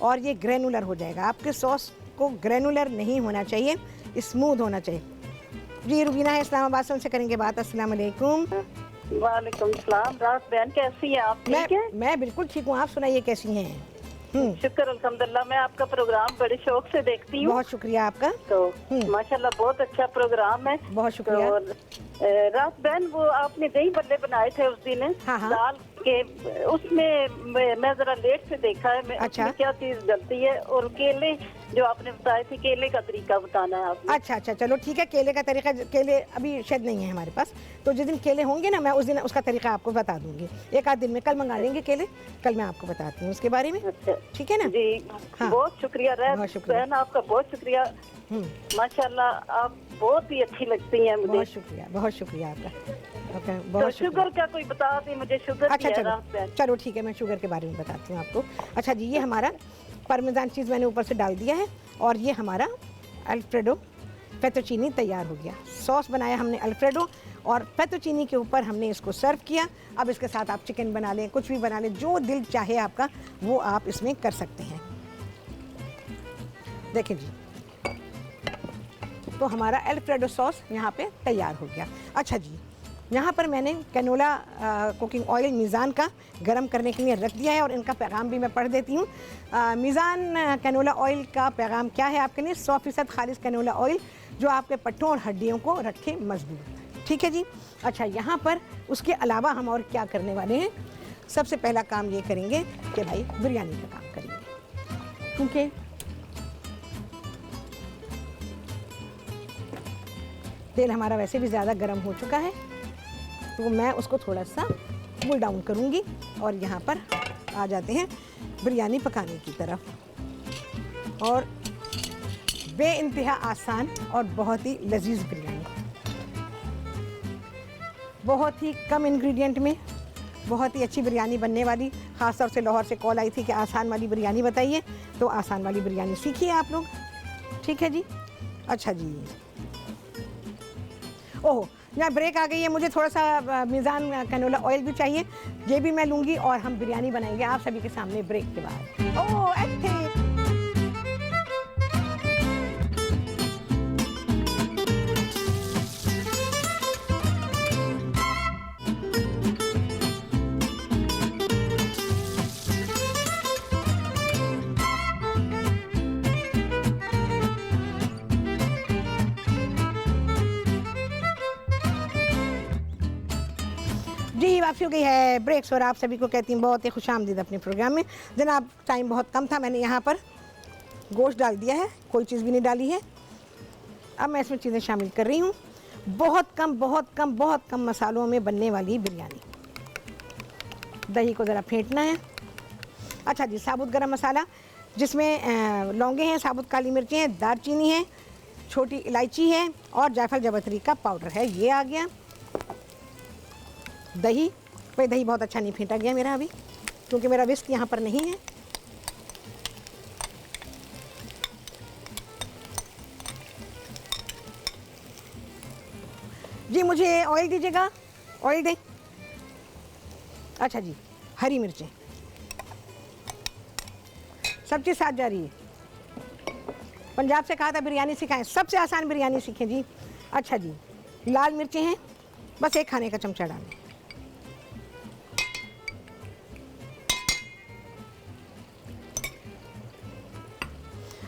और ये ग्रेनुलर हो जाएगा। आपके सॉस को ग्रेनुलर नहीं होना चाहिए, स्मूथ होना चाहिए। जी, रुबीना है इस्लामाबाद से, उनसे करेंगे बात। अस्सलाम वालेकुम। वालेकुम सलाम। रात बहन कैसी है आप? ठीक है। मैं बिल्कुल ठीक हूँ, आप सुनाइए कैसी हैं? शुक्र अल्हम्दुलिल्लाह, मैं आपका प्रोग्राम बड़े शौक से देखती हूँ। बहुत शुक्रिया आपका। तो माशाल्लाह बहुत अच्छा प्रोग्राम है। बहुत शुक्रिया। तो रात बहन वो आपने दही बल्ले बनाए थे उस दिन, हाँ, हाँ। दाल के, उसमें मैं जरा लेट से देखा है। अच्छा। उसमें क्या चीज डलती है? और केले जो आपने बताए थे, केले का तरीका बताना है आपने। अच्छा अच्छा, चलो ठीक है। केले का तरीका, केले अभी शायद नहीं है हमारे पास, तो जिस दिन केले होंगे ना मैं उस दिन उसका तरीका आपको बता दूंगी। एक आध दिन में, कल मंगा लेंगे केले, कल मैं आपको बताती हूँ उसके बारे में। अच्छा ठीक है ना जी। हाँ। बहुत शुक्रिया बहुत शुक्रिया। बहन, आपका बहुत शुक्रिया। माशाल्लाह आप बहुत ही अच्छी लगती हैं मुझे। बहुत शुक्रिया, बहुत शुक्रिया आपका। ओके, तो बहुत शुगर शुक्रिया। का कोई बता दी मुझे, शुगर अच्छा की है चलो रात बहन। चलो ठीक है, मैं शुगर के बारे में बताती हूँ आपको। अच्छा जी, ये हमारा पार्मेजान चीज़ मैंने ऊपर से डाल दिया है, और ये हमारा अल्फ्रेडो फेतोचीनी तैयार हो गया। सॉस बनाया हमने अल्फ्रेडो, और फेतोचीनी के ऊपर हमने इसको सर्व किया। अब इसके साथ आप चिकन बना लें, कुछ भी बना लें, जो दिल चाहे आपका वो आप इसमें कर सकते हैं। देखें जी, तो हमारा अल्फ्रेडो सॉस यहाँ पे तैयार हो गया। अच्छा जी, यहाँ पर मैंने कैनोला कुकिंग ऑयल मीज़ान का गरम करने के लिए रख दिया है, और इनका पैगाम भी मैं पढ़ देती हूँ। मीज़ान कैनोला ऑयल का पैगाम क्या है आपके लिए? 100% खालिश कैनोला ऑयल, जो आपके पट्टों और हड्डियों को रखे मजबूत। ठीक है जी। अच्छा, यहाँ पर उसके अलावा हम और क्या करने वाले हैं? सबसे पहला काम ये करेंगे कि भाई बिरयानी का काम करेंगे, क्योंकि तेल हमारा वैसे भी ज़्यादा गर्म हो चुका है, तो मैं उसको थोड़ा सा कूल डाउन करूँगी, और यहाँ पर आ जाते हैं बिरयानी पकाने की तरफ। और बेइंतहा आसान और बहुत ही लजीज बिरयानी, बहुत ही कम इंग्रेडिएंट में बहुत ही अच्छी बिरयानी बनने वाली। ख़ास तौर से लाहौर से कॉल आई थी कि आसान वाली बिरयानी बताइए, तो आसान वाली बिरयानी सीखिए आप लोग। ठीक है जी। अच्छा जी, ओह यहाँ ब्रेक आ गई है, मुझे थोड़ा सा मीज़ान कैनोला ऑयल भी चाहिए, ये भी मैं लूँगी, और हम बिरयानी बनाएंगे आप सभी के सामने ब्रेक के बाद। ओह अच्छे। जी, वापसी हो गई है ब्रेक्स, और आप सभी को कहती हूँ बहुत ही खुशामदीद अपने प्रोग्राम में। जनाब, टाइम बहुत कम था, मैंने यहाँ पर गोश्त डाल दिया है, कोई चीज़ भी नहीं डाली है। अब मैं इसमें चीज़ें शामिल कर रही हूँ। बहुत कम बहुत कम बहुत कम मसालों में बनने वाली बिरयानी। दही को ज़रा फेंटना है। अच्छा जी, साबुत गरम मसाला, जिसमें लौंगे हैं, साबुत काली मिर्ची हैं, दालचीनी है, छोटी इलायची है, और जायफल जावित्री का पाउडर है। ये आ गया। दही, भाई दही बहुत अच्छा नहीं फेंटा गया मेरा अभी, क्योंकि मेरा विस्क यहाँ पर नहीं है। जी, मुझे ऑयल दीजिएगा, ऑयल दें। अच्छा जी, हरी मिर्चें, सब चीज़ साथ जा रही है। पंजाब से कहा था बिरयानी सिखाएं, सबसे आसान बिरयानी सीखें जी। अच्छा जी, लाल मिर्चें हैं, बस एक खाने का चमचा डालें।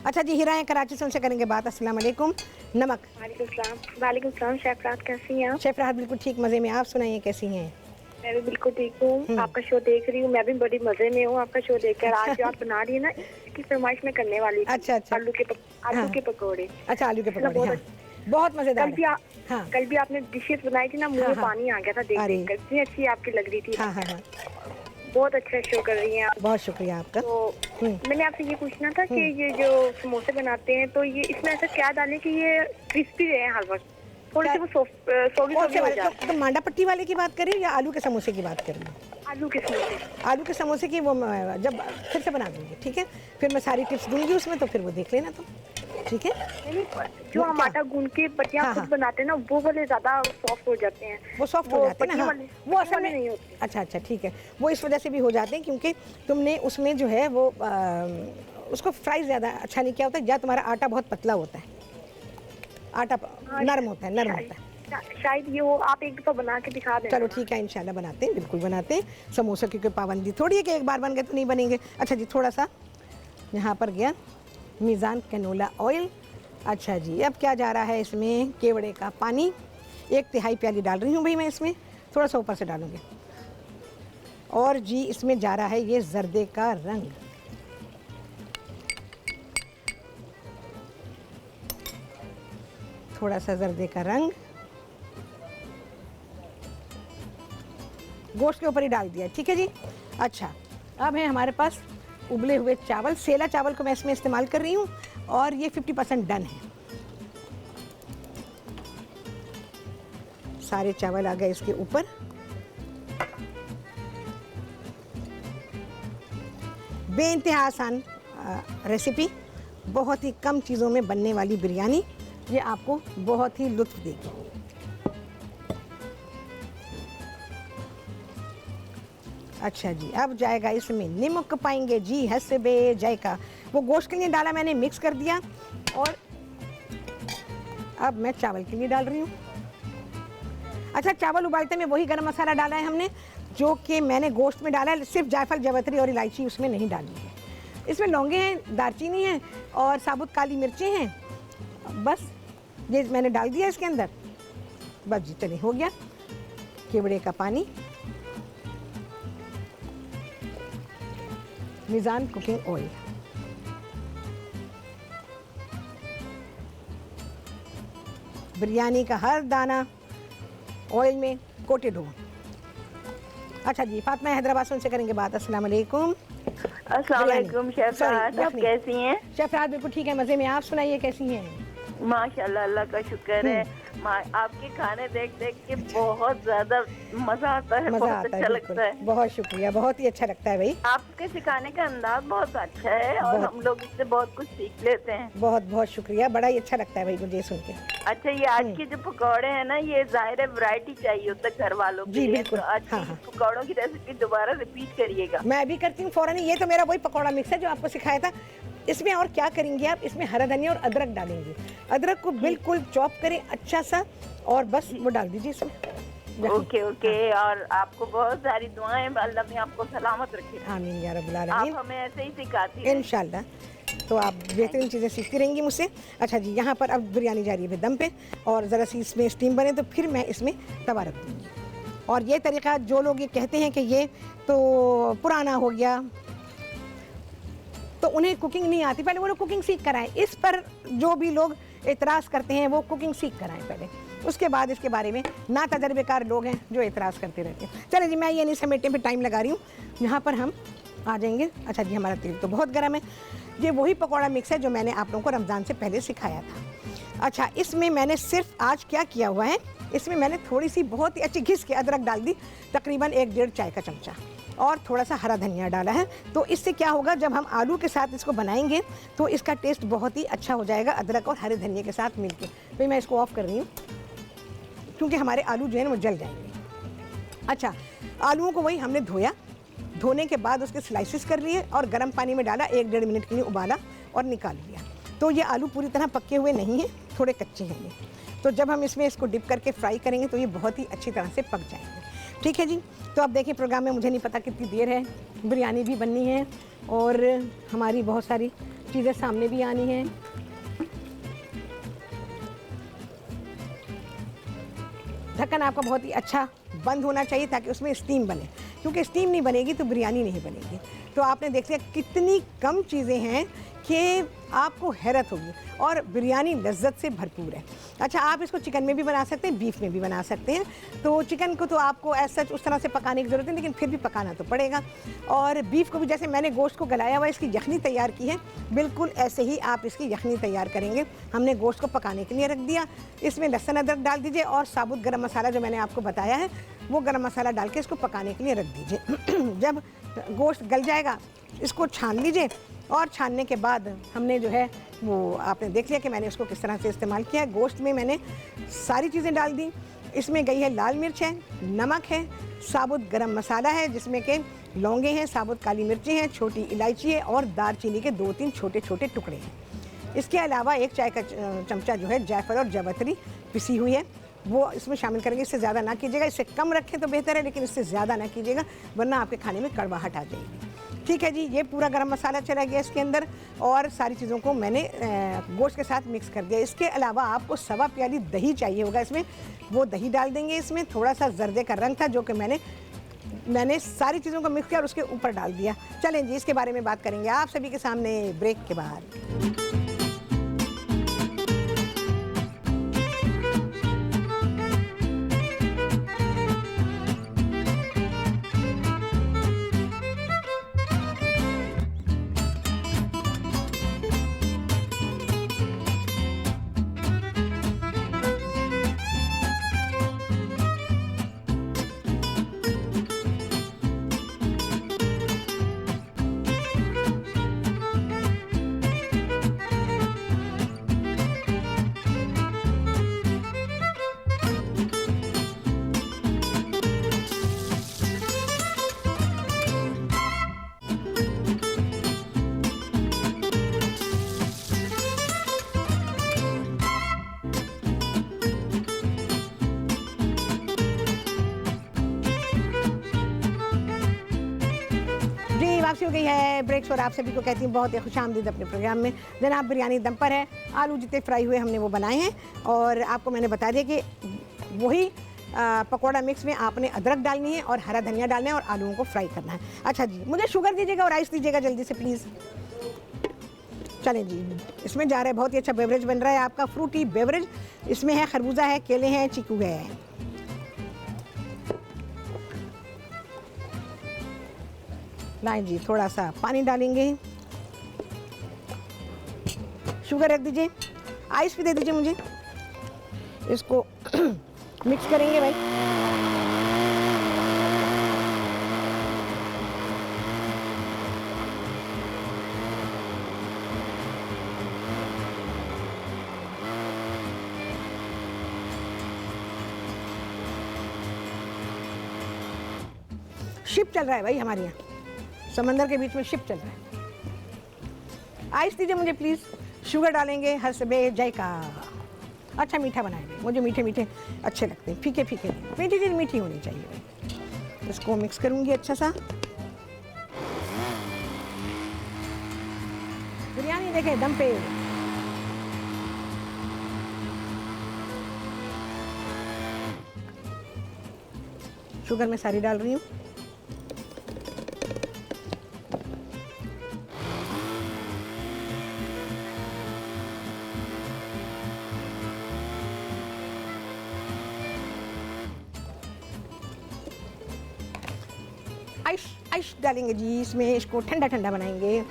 अच्छा जी, हीरा हैं कराची से, उनसे करेंगे बात। अस्सलाम वालेकुम। नमक। वालेकुम सलाम। शेफ रात कैसी हैं आप? शेफ राहत बिल्कुल ठीक, मज़े में। आप सुनाइए कैसी हैं? मैं भी बिल्कुल ठीक हूँ। आपका शो देख रही हूँ, मैं भी बड़ी मजे में हूँ आपका शो देखकर। आज जो आप बना रही है ना, इसकी फरमाइश में करने वाली थी। अच्छा अच्छा। आलू के पकौड़े। अच्छा, आलू के पकौड़े, हाँ, बहुत मज़ेदार। कल भी आपने डिशेस बनाई थी ना, मुंह में पानी आ गया था देख देख कर, इतनी अच्छी आपकी लग रही थी। हाँ हाँ हाँ, बहुत अच्छा शो कर रही हैं आप। बहुत शुक्रिया आपका। तो मैंने आपसे ये पूछना था कि ये जो समोसे बनाते हैं, तो ये इसमें ऐसा क्या डालें कि ये क्रिस्पी रहे हर वक्त, थोड़े से वो सोगी हो जाए? तो मांडा पट्टी वाले की बात कर रही हो या आलू के समोसे की बात कर रही हो? आलू के समोसे। आलू के समोसे की वो जब फिर से बना दूंगी, ठीक है? फिर मैं सारी टिप्स दूंगी उसमें, तो फिर वो देख लेना तुम, ठीक है? जो हम आटा गूंद के पट्टियाँ खुद बनाते हैं ना, वो वाले ज़्यादा सॉफ्ट हो जाते हैं। वो सॉफ्ट हो जाते हैं ना, हाँ। वो असल में नहीं होते। अच्छा अच्छा, ठीक है। वो इस वजह से भी हो जाते हैं क्योंकि तुमने उसमें जो है वो उसको फ्राई ज़्यादा अच्छा नहीं किया होता है, या तुम्हारा आटा बहुत पतला होता है, आटा नरम होता है, नरम होता है। शायद ये वो आप एक दफ़ा बना के दिखा दें। चलो ठीक है, इंशाल्लाह बनाते हैं, बिल्कुल बनाते हैं। समोसा क्योंकि पाबंदी थोड़ी है कि एक बार बन गए तो नहीं बनेंगे। अच्छा जी, थोड़ा सा यहाँ पर गया मीज़ान कैनोला ऑयल। अच्छा जी, अब क्या जा रहा है इसमें? केवड़े का पानी 1/3 प्याली डाल रही हूँ भाई मैं इसमें, थोड़ा सा ऊपर से डालूँगी। और जी इसमें जा रहा है ये जर्दे का रंग, थोड़ा सा जर्दे का रंग गोश्त के ऊपर ही डाल दिया, ठीक है जी। अच्छा, अब है हमारे पास उबले हुए चावल, सेला चावल को मैं इसमें इस्तेमाल कर रही हूँ और ये 50% डन है। सारे चावल आ गए इसके ऊपर। बेइंतहा आसान रेसिपी, बहुत ही कम चीज़ों में बनने वाली बिरयानी, ये आपको बहुत ही लुत्फ देगी। अच्छा जी, अब जाएगा इसमें नमक पाएंगे जी, हसबे जायका। वो गोश्त के लिए डाला मैंने, मिक्स कर दिया। और अब मैं चावल के लिए डाल रही हूँ। अच्छा, चावल उबालते में वही गरम मसाला डाला है हमने जो कि मैंने गोश्त में डाला है, सिर्फ जायफल, जवतरी और इलायची उसमें नहीं डाली है। इसमें लौंगे हैं, दालचीनी है और साबुत काली मिर्चें हैं। बस ये मैंने डाल दिया इसके अंदर। बस जी, चलिए हो गया। केवड़े का पानी, मीज़ान कुकिंग ऑयल, बिरयानी का हर दाना ऑयल में कोटेड हो। अच्छा जी, फातिमा हैदराबाद से उनसे करेंगे बात। अस्सलाम वालेकुम। अस्सलाम वालेकुम शेफ राहत, आप कैसी हैं? शेफ राहत बिल्कुल ठीक है, मज़े में। आप सुनाइए कैसी हैं? माशाल्लाह, अल्लाह का शुक्र है। आपके खाने देख देख के बहुत ज्यादा मजा आता है, बहुत अच्छा लगता है। बहुत शुक्रिया, बहुत ही अच्छा लगता है भाई। आपके सिखाने का अंदाज बहुत अच्छा है और हम लोग इससे बहुत कुछ सीख लेते हैं। बहुत बहुत शुक्रिया, बड़ा ही अच्छा लगता है भाई मुझे सुन के। अच्छा, ये आज के जो पकौड़े हैं ना, ये जाहिर है वैरायटी चाहिए होता है घर वालों जी, के लिए। बिल्कुल। तो आज हाँ, की पकौड़ों की रेसिपी दोबारा रिपीट करिएगा। मैं भी करती हूँ फौरन। ये तो मेरा वही पकौड़ा मिक्स है जो आपको सिखाया था। इसमें और क्या करेंगे आप? इसमें हरा धनिया और अदरक डालेंगे। अदरक को बिल्कुल चॉप करें अच्छा सा और बस वो डाल दीजिए इसमें। Okay okay. और आपको बहुत सारी दुआएं, अल्लाह ने आपको सलामत रखे। आमीन या रब्बुल आप आलमीन। हमें ऐसे ही सिखाती हैं इंशाल्लाह, तो आप बेहतरीन चीज़ें सीखती रहेंगी मुझसे। अच्छा जी, यहाँ पर अब बिरयानी जा रही है दम पे और ज़रा सी इसमें स्टीम बने तो फिर मैं इसमें तवा रख दूँगी। और ये तरीका, जो लोग ये कहते हैं कि ये तो पुराना हो गया, तो उन्हें कुकिंग नहीं आती, पहले वो लोग कुकिंग सीख कर आएँ। इस पर जो भी लोग एतराज़ करते हैं वो कुकिंग सीख कर आएँ पहले, उसके बाद इसके बारे में। ना तजर्बेकार लोग हैं जो एतराज़ करते रहते हैं। चले जी, मैं ये नहीं समेटने पे टाइम लगा रही हूँ। यहाँ पर हम आ जाएंगे। अच्छा जी, हमारा तेल तो बहुत गर्म है। ये वही पकौड़ा मिक्स है जो मैंने आप लोगों को रमज़ान से पहले सिखाया था। अच्छा, इसमें मैंने सिर्फ आज क्या किया हुआ है, इसमें मैंने थोड़ी सी बहुत ही अच्छी घिस के अदरक डाल दी, तकरीबन 1-1.5 चाय का चमचा, और थोड़ा सा हरा धनिया डाला है। तो इससे क्या होगा, जब हम आलू के साथ इसको बनाएंगे तो इसका टेस्ट बहुत ही अच्छा हो जाएगा अदरक और हरे धनिया के साथ मिलके। भाई मैं इसको ऑफ कर रही हूँ क्योंकि हमारे आलू जो है ना वो जल जाएंगे। अच्छा, आलूओं को वही हमने धोया, धोने के बाद उसके स्लाइसिस कर लिए और गर्म पानी में डाला, 1-1.5 मिनट के लिए उबाला और निकाल लिया। तो ये आलू पूरी तरह पके हुए नहीं हैं, थोड़े कच्चे हैं ये। तो जब हम इसमें इसको डिप करके फ्राई करेंगे तो ये बहुत ही अच्छी तरह से पक जाएंगे। ठीक है जी। तो अब देखिए प्रोग्राम में मुझे नहीं पता कितनी देर है, बिरयानी भी बननी है और हमारी बहुत सारी चीज़ें सामने भी आनी हैं। ढक्कन आपका बहुत ही अच्छा बंद होना चाहिए ताकि उसमें स्टीम बने, क्योंकि स्टीम नहीं बनेगी तो बिरयानी नहीं बनेगी। तो आपने देख लिया कितनी कम चीज़ें हैं कि आपको हैरत होगी और बिरयानी लज्जत से भरपूर है। अच्छा, आप इसको चिकन में भी बना सकते हैं, बीफ में भी बना सकते हैं। तो चिकन को तो आपको एज सच उस तरह से पकाने की ज़रूरत नहीं, लेकिन फिर भी पकाना तो पड़ेगा। और बीफ को भी जैसे मैंने गोश्त को गलाया हुआ इसकी यखनी तैयार की है, बिल्कुल ऐसे ही आप इसकी यखनी तैयार करेंगे। हमने गोश्त को पकाने के लिए रख दिया, इसमें लहसुन अदरक डाल दीजिए और साबुत गरम मसाला जो मैंने आपको बताया है वो गरम मसाला डाल के इसको पकाने के लिए रख दीजिए। जब गोश्त गल जाएगा इसको छान लीजिए और छानने के बाद हमने जो है वो आपने देख लिया कि मैंने उसको किस तरह से इस्तेमाल किया है। गोश्त में मैंने सारी चीज़ें डाल दी। इसमें गई है लाल मिर्च है, नमक है, साबुत गरम मसाला है जिसमें के लौंगे हैं, साबुत काली मिर्चें हैं, छोटी इलायची है और दालचीनी के 2-3 छोटे छोटे टुकड़े हैं। इसके अलावा 1 चाय का चमचा जो है जायफल और जवतरी पिसी हुई है वो इसमें शामिल करेंगे। इससे ज़्यादा ना कीजिएगा, इससे कम रखें तो बेहतर है, लेकिन इससे ज़्यादा ना कीजिएगा वरना आपके खाने में कड़वाहट आ जाएगी। ठीक है जी, ये पूरा गरम मसाला चला गया इसके अंदर और सारी चीज़ों को मैंने गोश्त के साथ मिक्स कर दिया। इसके अलावा आपको सवा प्याली दही चाहिए होगा इसमें, वो दही डाल देंगे इसमें। थोड़ा सा जर्दे का रंग था जो कि मैंने सारी चीज़ों को मिक्स किया और उसके ऊपर डाल दिया। चलें जी, इसके बारे में बात करेंगे आप सभी के सामने ब्रेक के बाद। वापसी हो गई है ब्रेक्स और आप सभी को कहती हूँ बहुत ही खुशामदीद अपने प्रोग्राम में। जनाब बिरयानी दम पर है, आलू जितने फ्राई हुए हमने वो बनाए हैं और आपको मैंने बता दिया कि वही पकौड़ा मिक्स में आपने अदरक डालनी है और हरा धनिया डालना है और आलूओं को फ्राई करना है। अच्छा जी, मुझे शुगर दीजिएगा और आइस दीजिएगा जल्दी से प्लीज़। चलें जी, इसमें जा रहा है बहुत ही अच्छा बेवरेज बन रहा है आपका, फ्रूटी बेवरेज। इसमें है खरबूजा है, केले हैं, चीकू है। लाएं जी, थोड़ा सा पानी डालेंगे, शुगर रख दीजिए, आइस भी दे दीजिए मुझे। इसको मिक्स करेंगे भाई। शिप चल रहा है भाई हमारे यहाँ, समंदर के बीच में शिप चल रहा है। आइस दीजिए मुझे प्लीज़, शुगर डालेंगे, हसबे जायका। अच्छा मीठा बनाएंगे, मुझे मीठे मीठे अच्छे लगते हैं, फीके फीके नहीं, मीठी चीज़ मीठी होनी चाहिए भाई। इसको मिक्स करूँगी अच्छा सा। बिरयानी देखें दम पे। शुगर मैं सारी डाल रही हूँ। आइस डालेंगे जी इसमें, इसको ठंडा ठंडा बनाएंगे।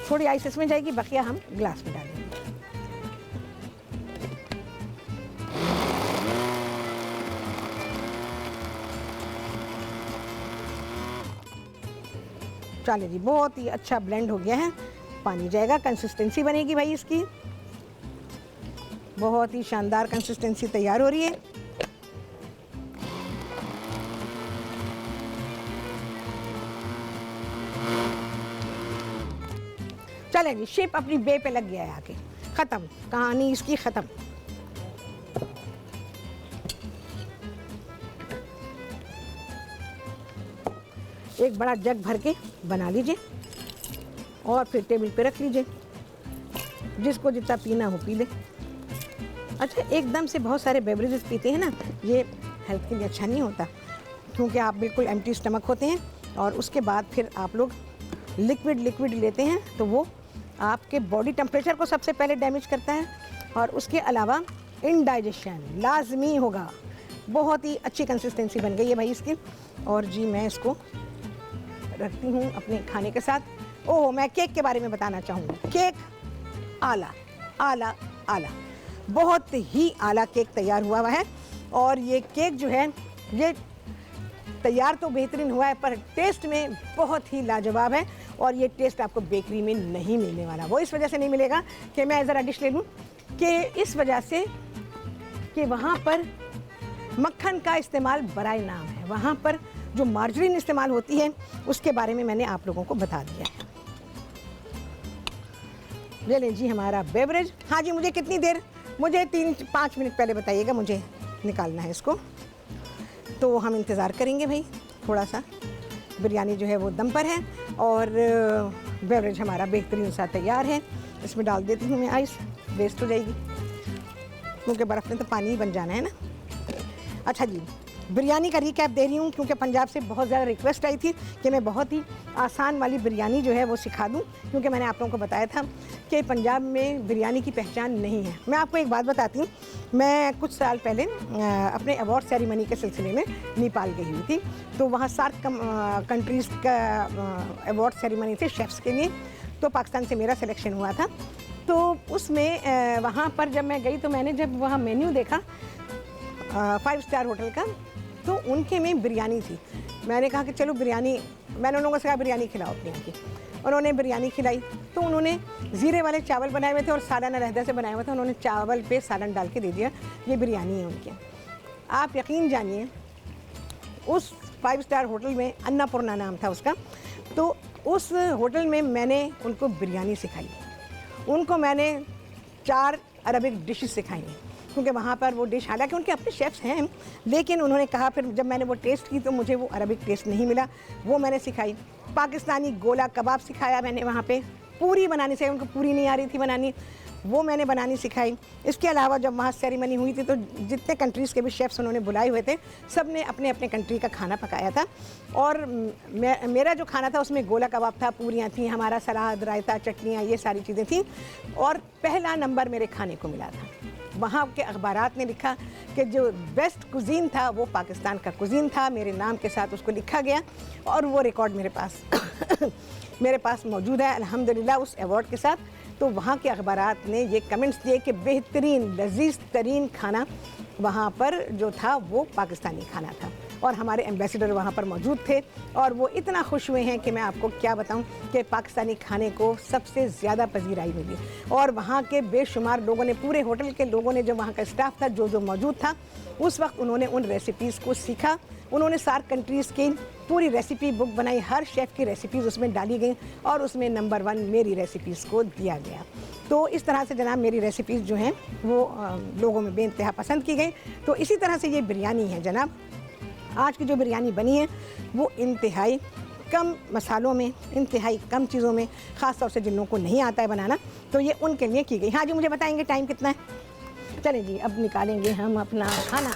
थोड़ी आइस इसमें जाएगी, बकिया हम ग्लास में डालेंगे। चलिए जी, बहुत ही अच्छा ब्लेंड हो गया है। पानी जाएगा, कंसिस्टेंसी बनेगी भाई इसकी, बहुत ही शानदार कंसिस्टेंसी तैयार हो रही है। चलें जी, शेप अपनी बे पे लग गया है आके, खत्म कहानी इसकी, खत्म। एक बड़ा जग भर के बना लीजिए और फिर टेबल पे रख लीजिए, जिसको जितना पीना हो पी ले। अच्छा, एकदम से बहुत सारे बेवरेजेस पीते हैं ना, ये हेल्थ के लिए अच्छा नहीं होता, क्योंकि आप बिल्कुल एम्प्टी स्टमक होते हैं और उसके बाद फिर आप लोग लिक्विड लेते हैं तो वो आपके बॉडी टेम्परेचर को सबसे पहले डैमेज करता है और उसके अलावा इनडाइजेशन लाजमी होगा। बहुत ही अच्छी कंसिस्टेंसी बन गई है भाई इसकी। और जी मैं इसको रखती हूँ अपने खाने के साथ। ओह, मैं केक के बारे में बताना चाहूँगी। केक आला आला आला, बहुत ही आला केक तैयार हुआ है। और ये केक जो है ये तैयार तो बेहतरीन हुआ है, पर टेस्ट में बहुत ही लाजवाब है। और ये टेस्ट आपको बेकरी में नहीं मिलने वाला। वो इस वजह से नहीं मिलेगा कि मैं ज़रा डिश ले लूँ, कि इस वजह से कि वहाँ पर मक्खन का इस्तेमाल बराए नाम है, वहाँ पर जो मार्जरीन इस्तेमाल होती है उसके बारे में मैंने आप लोगों को बता दिया है। ले लें जी हमारा बेवरेज। हाँ जी, मुझे कितनी देर मुझे 3-5 मिनट पहले बताइएगा, मुझे निकालना है इसको। तो हम इंतज़ार करेंगे भाई थोड़ा सा। बिरयानी जो है वो दम पर है और बेवरेज हमारा बेहतरीन सा तैयार है। इसमें डाल देती हूँ मैं आइस, वेस्ट हो जाएगी क्योंकि बर्फ़ में तो पानी ही बन जाना है ना। अच्छा जी, बिरयानी का रिकैप दे रही हूँ क्योंकि पंजाब से बहुत ज़्यादा रिक्वेस्ट आई थी कि मैं बहुत ही आसान वाली बिरयानी जो है वो सिखा दूँ, क्योंकि मैंने आप लोगों को बताया था कि पंजाब में बिरयानी की पहचान नहीं है। मैं आपको एक बात बताती हूँ, मैं कुछ साल पहले अपने अवार्ड सेरेमनी के सिलसिले में नेपाल गई हुई थी। तो वहाँ सार्क कंट्रीज़ का अवार्ड सेरेमनी थे शेफ़्स के लिए, तो पाकिस्तान से मेरा सिलेक्शन हुआ था। तो उसमें वहाँ पर जब मैं गई तो मैंने जब वहाँ मेन्यू देखा 5 स्टार होटल का, तो उनके में बिरयानी थी। मैंने कहा कि चलो बिरयानी, मैंने उन लोगों से कहा बिरयानी खिलाओ अपने यहाँ की। उन्होंने बिरयानी खिलाई, तो उन्होंने ज़ीरे वाले चावल बनाए हुए थे और सालन अलहदा से बनाए हुए थे। उन्होंने चावल पे सालन डाल के दे दिया, ये बिरयानी है उनकी। आप यकीन जानिए, उस 5 स्टार होटल में, अन्नापूर्णा नाम था उसका, तो उस होटल में मैंने उनको बिरयानी सिखाई। उनको मैंने 4 अरबिक डिशेस सिखाई हैं, क्योंकि वहाँ पर वो डिश, हालांकि उनके अपने शेफ़्स हैं, लेकिन उन्होंने कहा, फिर जब मैंने वो टेस्ट की तो मुझे वो अरबिक टेस्ट नहीं मिला, वो मैंने सिखाई। पाकिस्तानी गोला कबाब सिखाया मैंने वहाँ पे, पूरी बनानी सिखाई, उनको पूरी नहीं आ रही थी बनानी, वो मैंने बनानी सिखाई। इसके अलावा जब वहाँ सेरेमनी हुई थी तो जितने कंट्रीज़ के भी शेफ़्स उन्होंने बुलाए हुए थे, सब ने अपने अपने कंट्री का खाना पकाया था। और मेरा जो खाना था उसमें गोला कबाब था, पूरियाँ थी, हमारा सलाद, रायता, चटनियाँ, ये सारी चीज़ें थीं। और पहला नंबर मेरे खाने को मिला था। वहाँ के अखबारात ने लिखा कि जो बेस्ट कुज़ीन था वो पाकिस्तान का कुज़ीन था, मेरे नाम के साथ उसको लिखा गया और वो रिकॉर्ड मेरे पास मौजूद है अल्हम्दुलिल्लाह उस अवार्ड के साथ। तो वहाँ के अखबारात ने ये कमेंट्स दिए कि बेहतरीन लजीज़ तरीन खाना वहाँ पर जो था वो पाकिस्तानी खाना था, और हमारे एम्बेसडर वहाँ पर मौजूद थे और वो इतना खुश हुए हैं कि मैं आपको क्या बताऊँ कि पाकिस्तानी खाने को सबसे ज़्यादा पजीराई मिली। और वहाँ के बेशुमार लोगों ने, पूरे होटल के लोगों ने, जो वहाँ का स्टाफ था, जो मौजूद था उस वक्त, उन्होंने उन रेसिपीज़ को सीखा। उन्होंने सार्क कंट्रीज़ की पूरी रेसिपी बुक बनाई, हर शेफ़ की रेसिपीज़ उसमें डाली गई और उसमें नंबर 1 मेरी रेसिपीज़ को दिया गया। तो इस तरह से जनाब मेरी रेसिपीज़ जो हैं वो लोगों में बेइंतहा पसंद की गई। तो इसी तरह से ये बिरयानी है जनाब। आज की जो बिरयानी बनी है वो इंतहाई कम मसालों में, इंतहाई कम चीज़ों में, ख़ास तौर से जिन लोगों को नहीं आता है बनाना, तो ये उनके लिए की गई। हाँ जी, मुझे बताएंगे टाइम कितना है? चलें जी, अब निकालेंगे हम अपना खाना।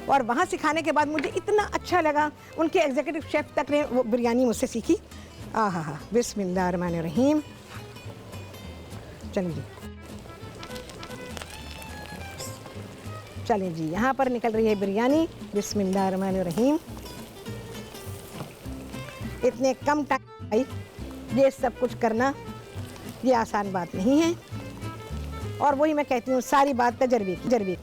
और वहाँ सिखाने के बाद मुझे इतना अच्छा लगा, उनके एग्जीक्यूटिव शेफ़ तक ने वो बिरयानी मुझसे सीखी। आहा, बिस्मिल्लाहिर्रहमानिर्रहीम। चलें जी, चलें जी, यहाँ पर निकल रही है बिरयानी। बिस्मिल्लाहिर्रहमानिर्रहीम। इतने कम टाइम ये सब कुछ करना ये आसान बात नहीं है, और वही मैं कहती हूँ सारी बात तजर्बे की।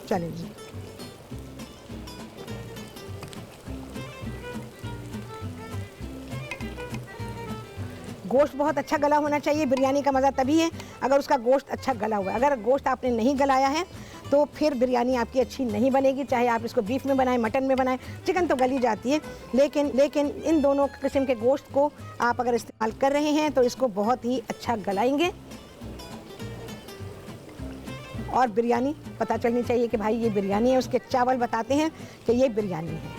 चलें जी, गोश्त बहुत अच्छा गला होना चाहिए। बिरयानी का मज़ा तभी है अगर उसका गोश्त अच्छा गला हुआ है। अगर गोश्त आपने नहीं गलाया है तो फिर बिरयानी आपकी अच्छी नहीं बनेगी, चाहे आप इसको बीफ में बनाएं, मटन में बनाएं। चिकन तो गली जाती है, लेकिन इन दोनों किस्म के गोश्त को आप अगर इस्तेमाल कर रहे हैं तो इसको बहुत ही अच्छा गलाएंगे। और बिरयानी पता चलनी चाहिए कि भाई ये बिरयानी है, उसके चावल बताते हैं कि ये बिरयानी है।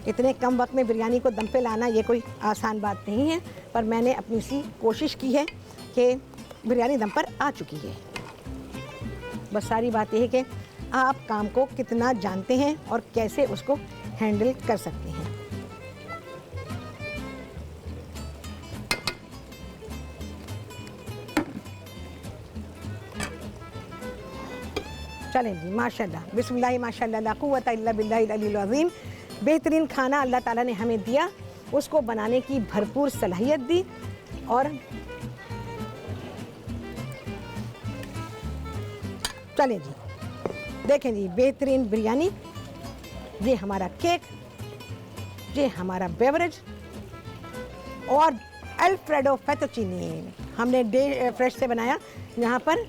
इतने कम वक्त में बिरयानी को दम पे लाना ये कोई आसान बात नहीं है, पर मैंने अपनी सी कोशिश की है कि बिरयानी दम पर आ चुकी है। बस सारी बात यह है कि आप काम को कितना जानते हैं और कैसे उसको हैंडल कर सकते हैं। चलें जी, माशाल्लाह, बिस्मिल्लाह, माशाल्लाह, ला कुव्वता इल्ला बिल्लाहिल अलील अज़ीम। बेहतरीन खाना अल्लाह ताला ने हमें दिया, उसको बनाने की भरपूर सलाहियत दी। और चलें जी, देखें जी, बेहतरीन बिरयानी, ये हमारा केक, ये हमारा बेवरेज और अल्फ्रेडो फेटोचीनी हमने डे फ्रेश से बनाया। यहाँ पर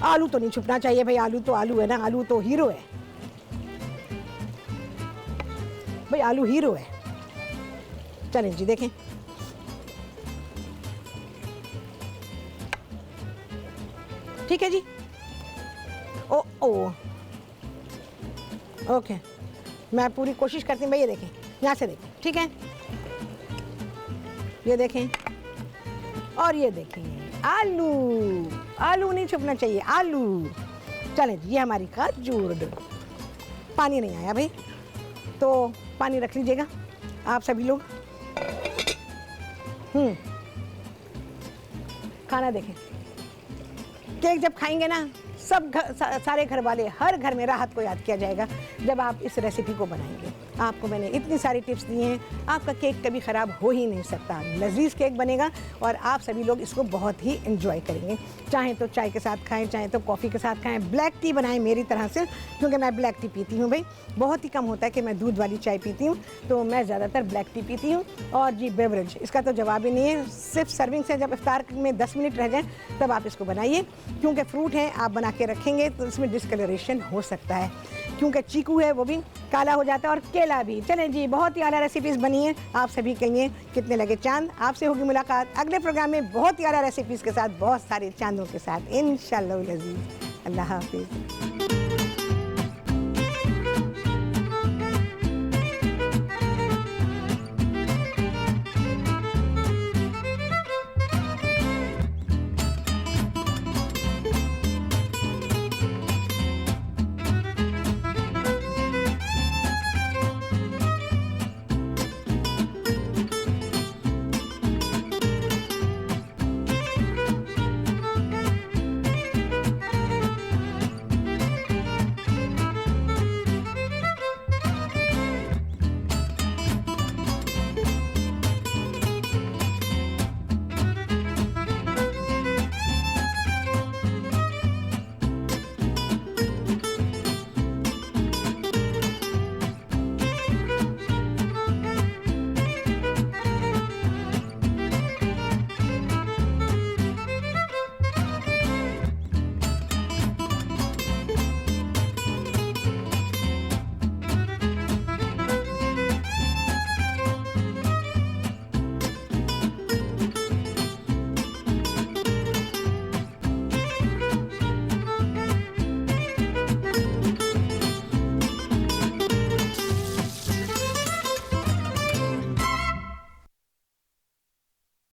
आलू तो नहीं छुपना चाहिए भाई, आलू तो आलू है ना, आलू तो हीरो है भाई, आलू हीरो है। चलें जी देखें, ठीक है जी। ओ ओ ओके, मैं पूरी कोशिश करती हूँ भाई। ये देखें, यहाँ से देखें, ठीक है, ये देखें और ये देखें, आलू, आलू नहीं छुपना चाहिए, आलू। चलें जी, ये हमारी खजूर। पानी नहीं आया भाई, तो पानी रख लीजिएगा आप सभी लोग। खाना देखें, केक जब खाएंगे ना, सब सारे घर वाले, हर घर में राहत को याद किया जाएगा जब आप इस रेसिपी को बनाएंगे। आपको मैंने इतनी सारी टिप्स दी हैं, आपका केक कभी ख़राब हो ही नहीं सकता। लजीज केक बनेगा और आप सभी लोग इसको बहुत ही एंजॉय करेंगे। चाहे तो चाय के साथ खाएं, चाहे तो कॉफ़ी के साथ खाएं, ब्लैक टी बनाएं मेरी तरह से, क्योंकि मैं ब्लैक टी पीती हूँ भाई। बहुत ही कम होता है कि मैं दूध वाली चाय पीती हूँ, तो मैं ज़्यादातर ब्लैक टी पीती हूँ। और जी बेवरेज, इसका तो जवाब ही नहीं है। सिर्फ सर्विंग से जब इफ्तार में 10 मिनट रह जाएं तब आप इसको बनाइए, क्योंकि फ्रूट है, आप बना के रखेंगे तो इसमें डिस्कलरेशन हो सकता है, क्योंकि चीकू है वो भी काला हो जाता है और केला भी। चलें जी, बहुत ही आला रेसिपीज़ बनी है। आप सभी कहिए कितने लगे चांद। आपसे होगी मुलाकात अगले प्रोग्राम में बहुत ही आला रेसिपीज़ के साथ, बहुत सारे चांदों के साथ इंशाअल्लाह अज़ीज़। अल्लाह हाफिज़।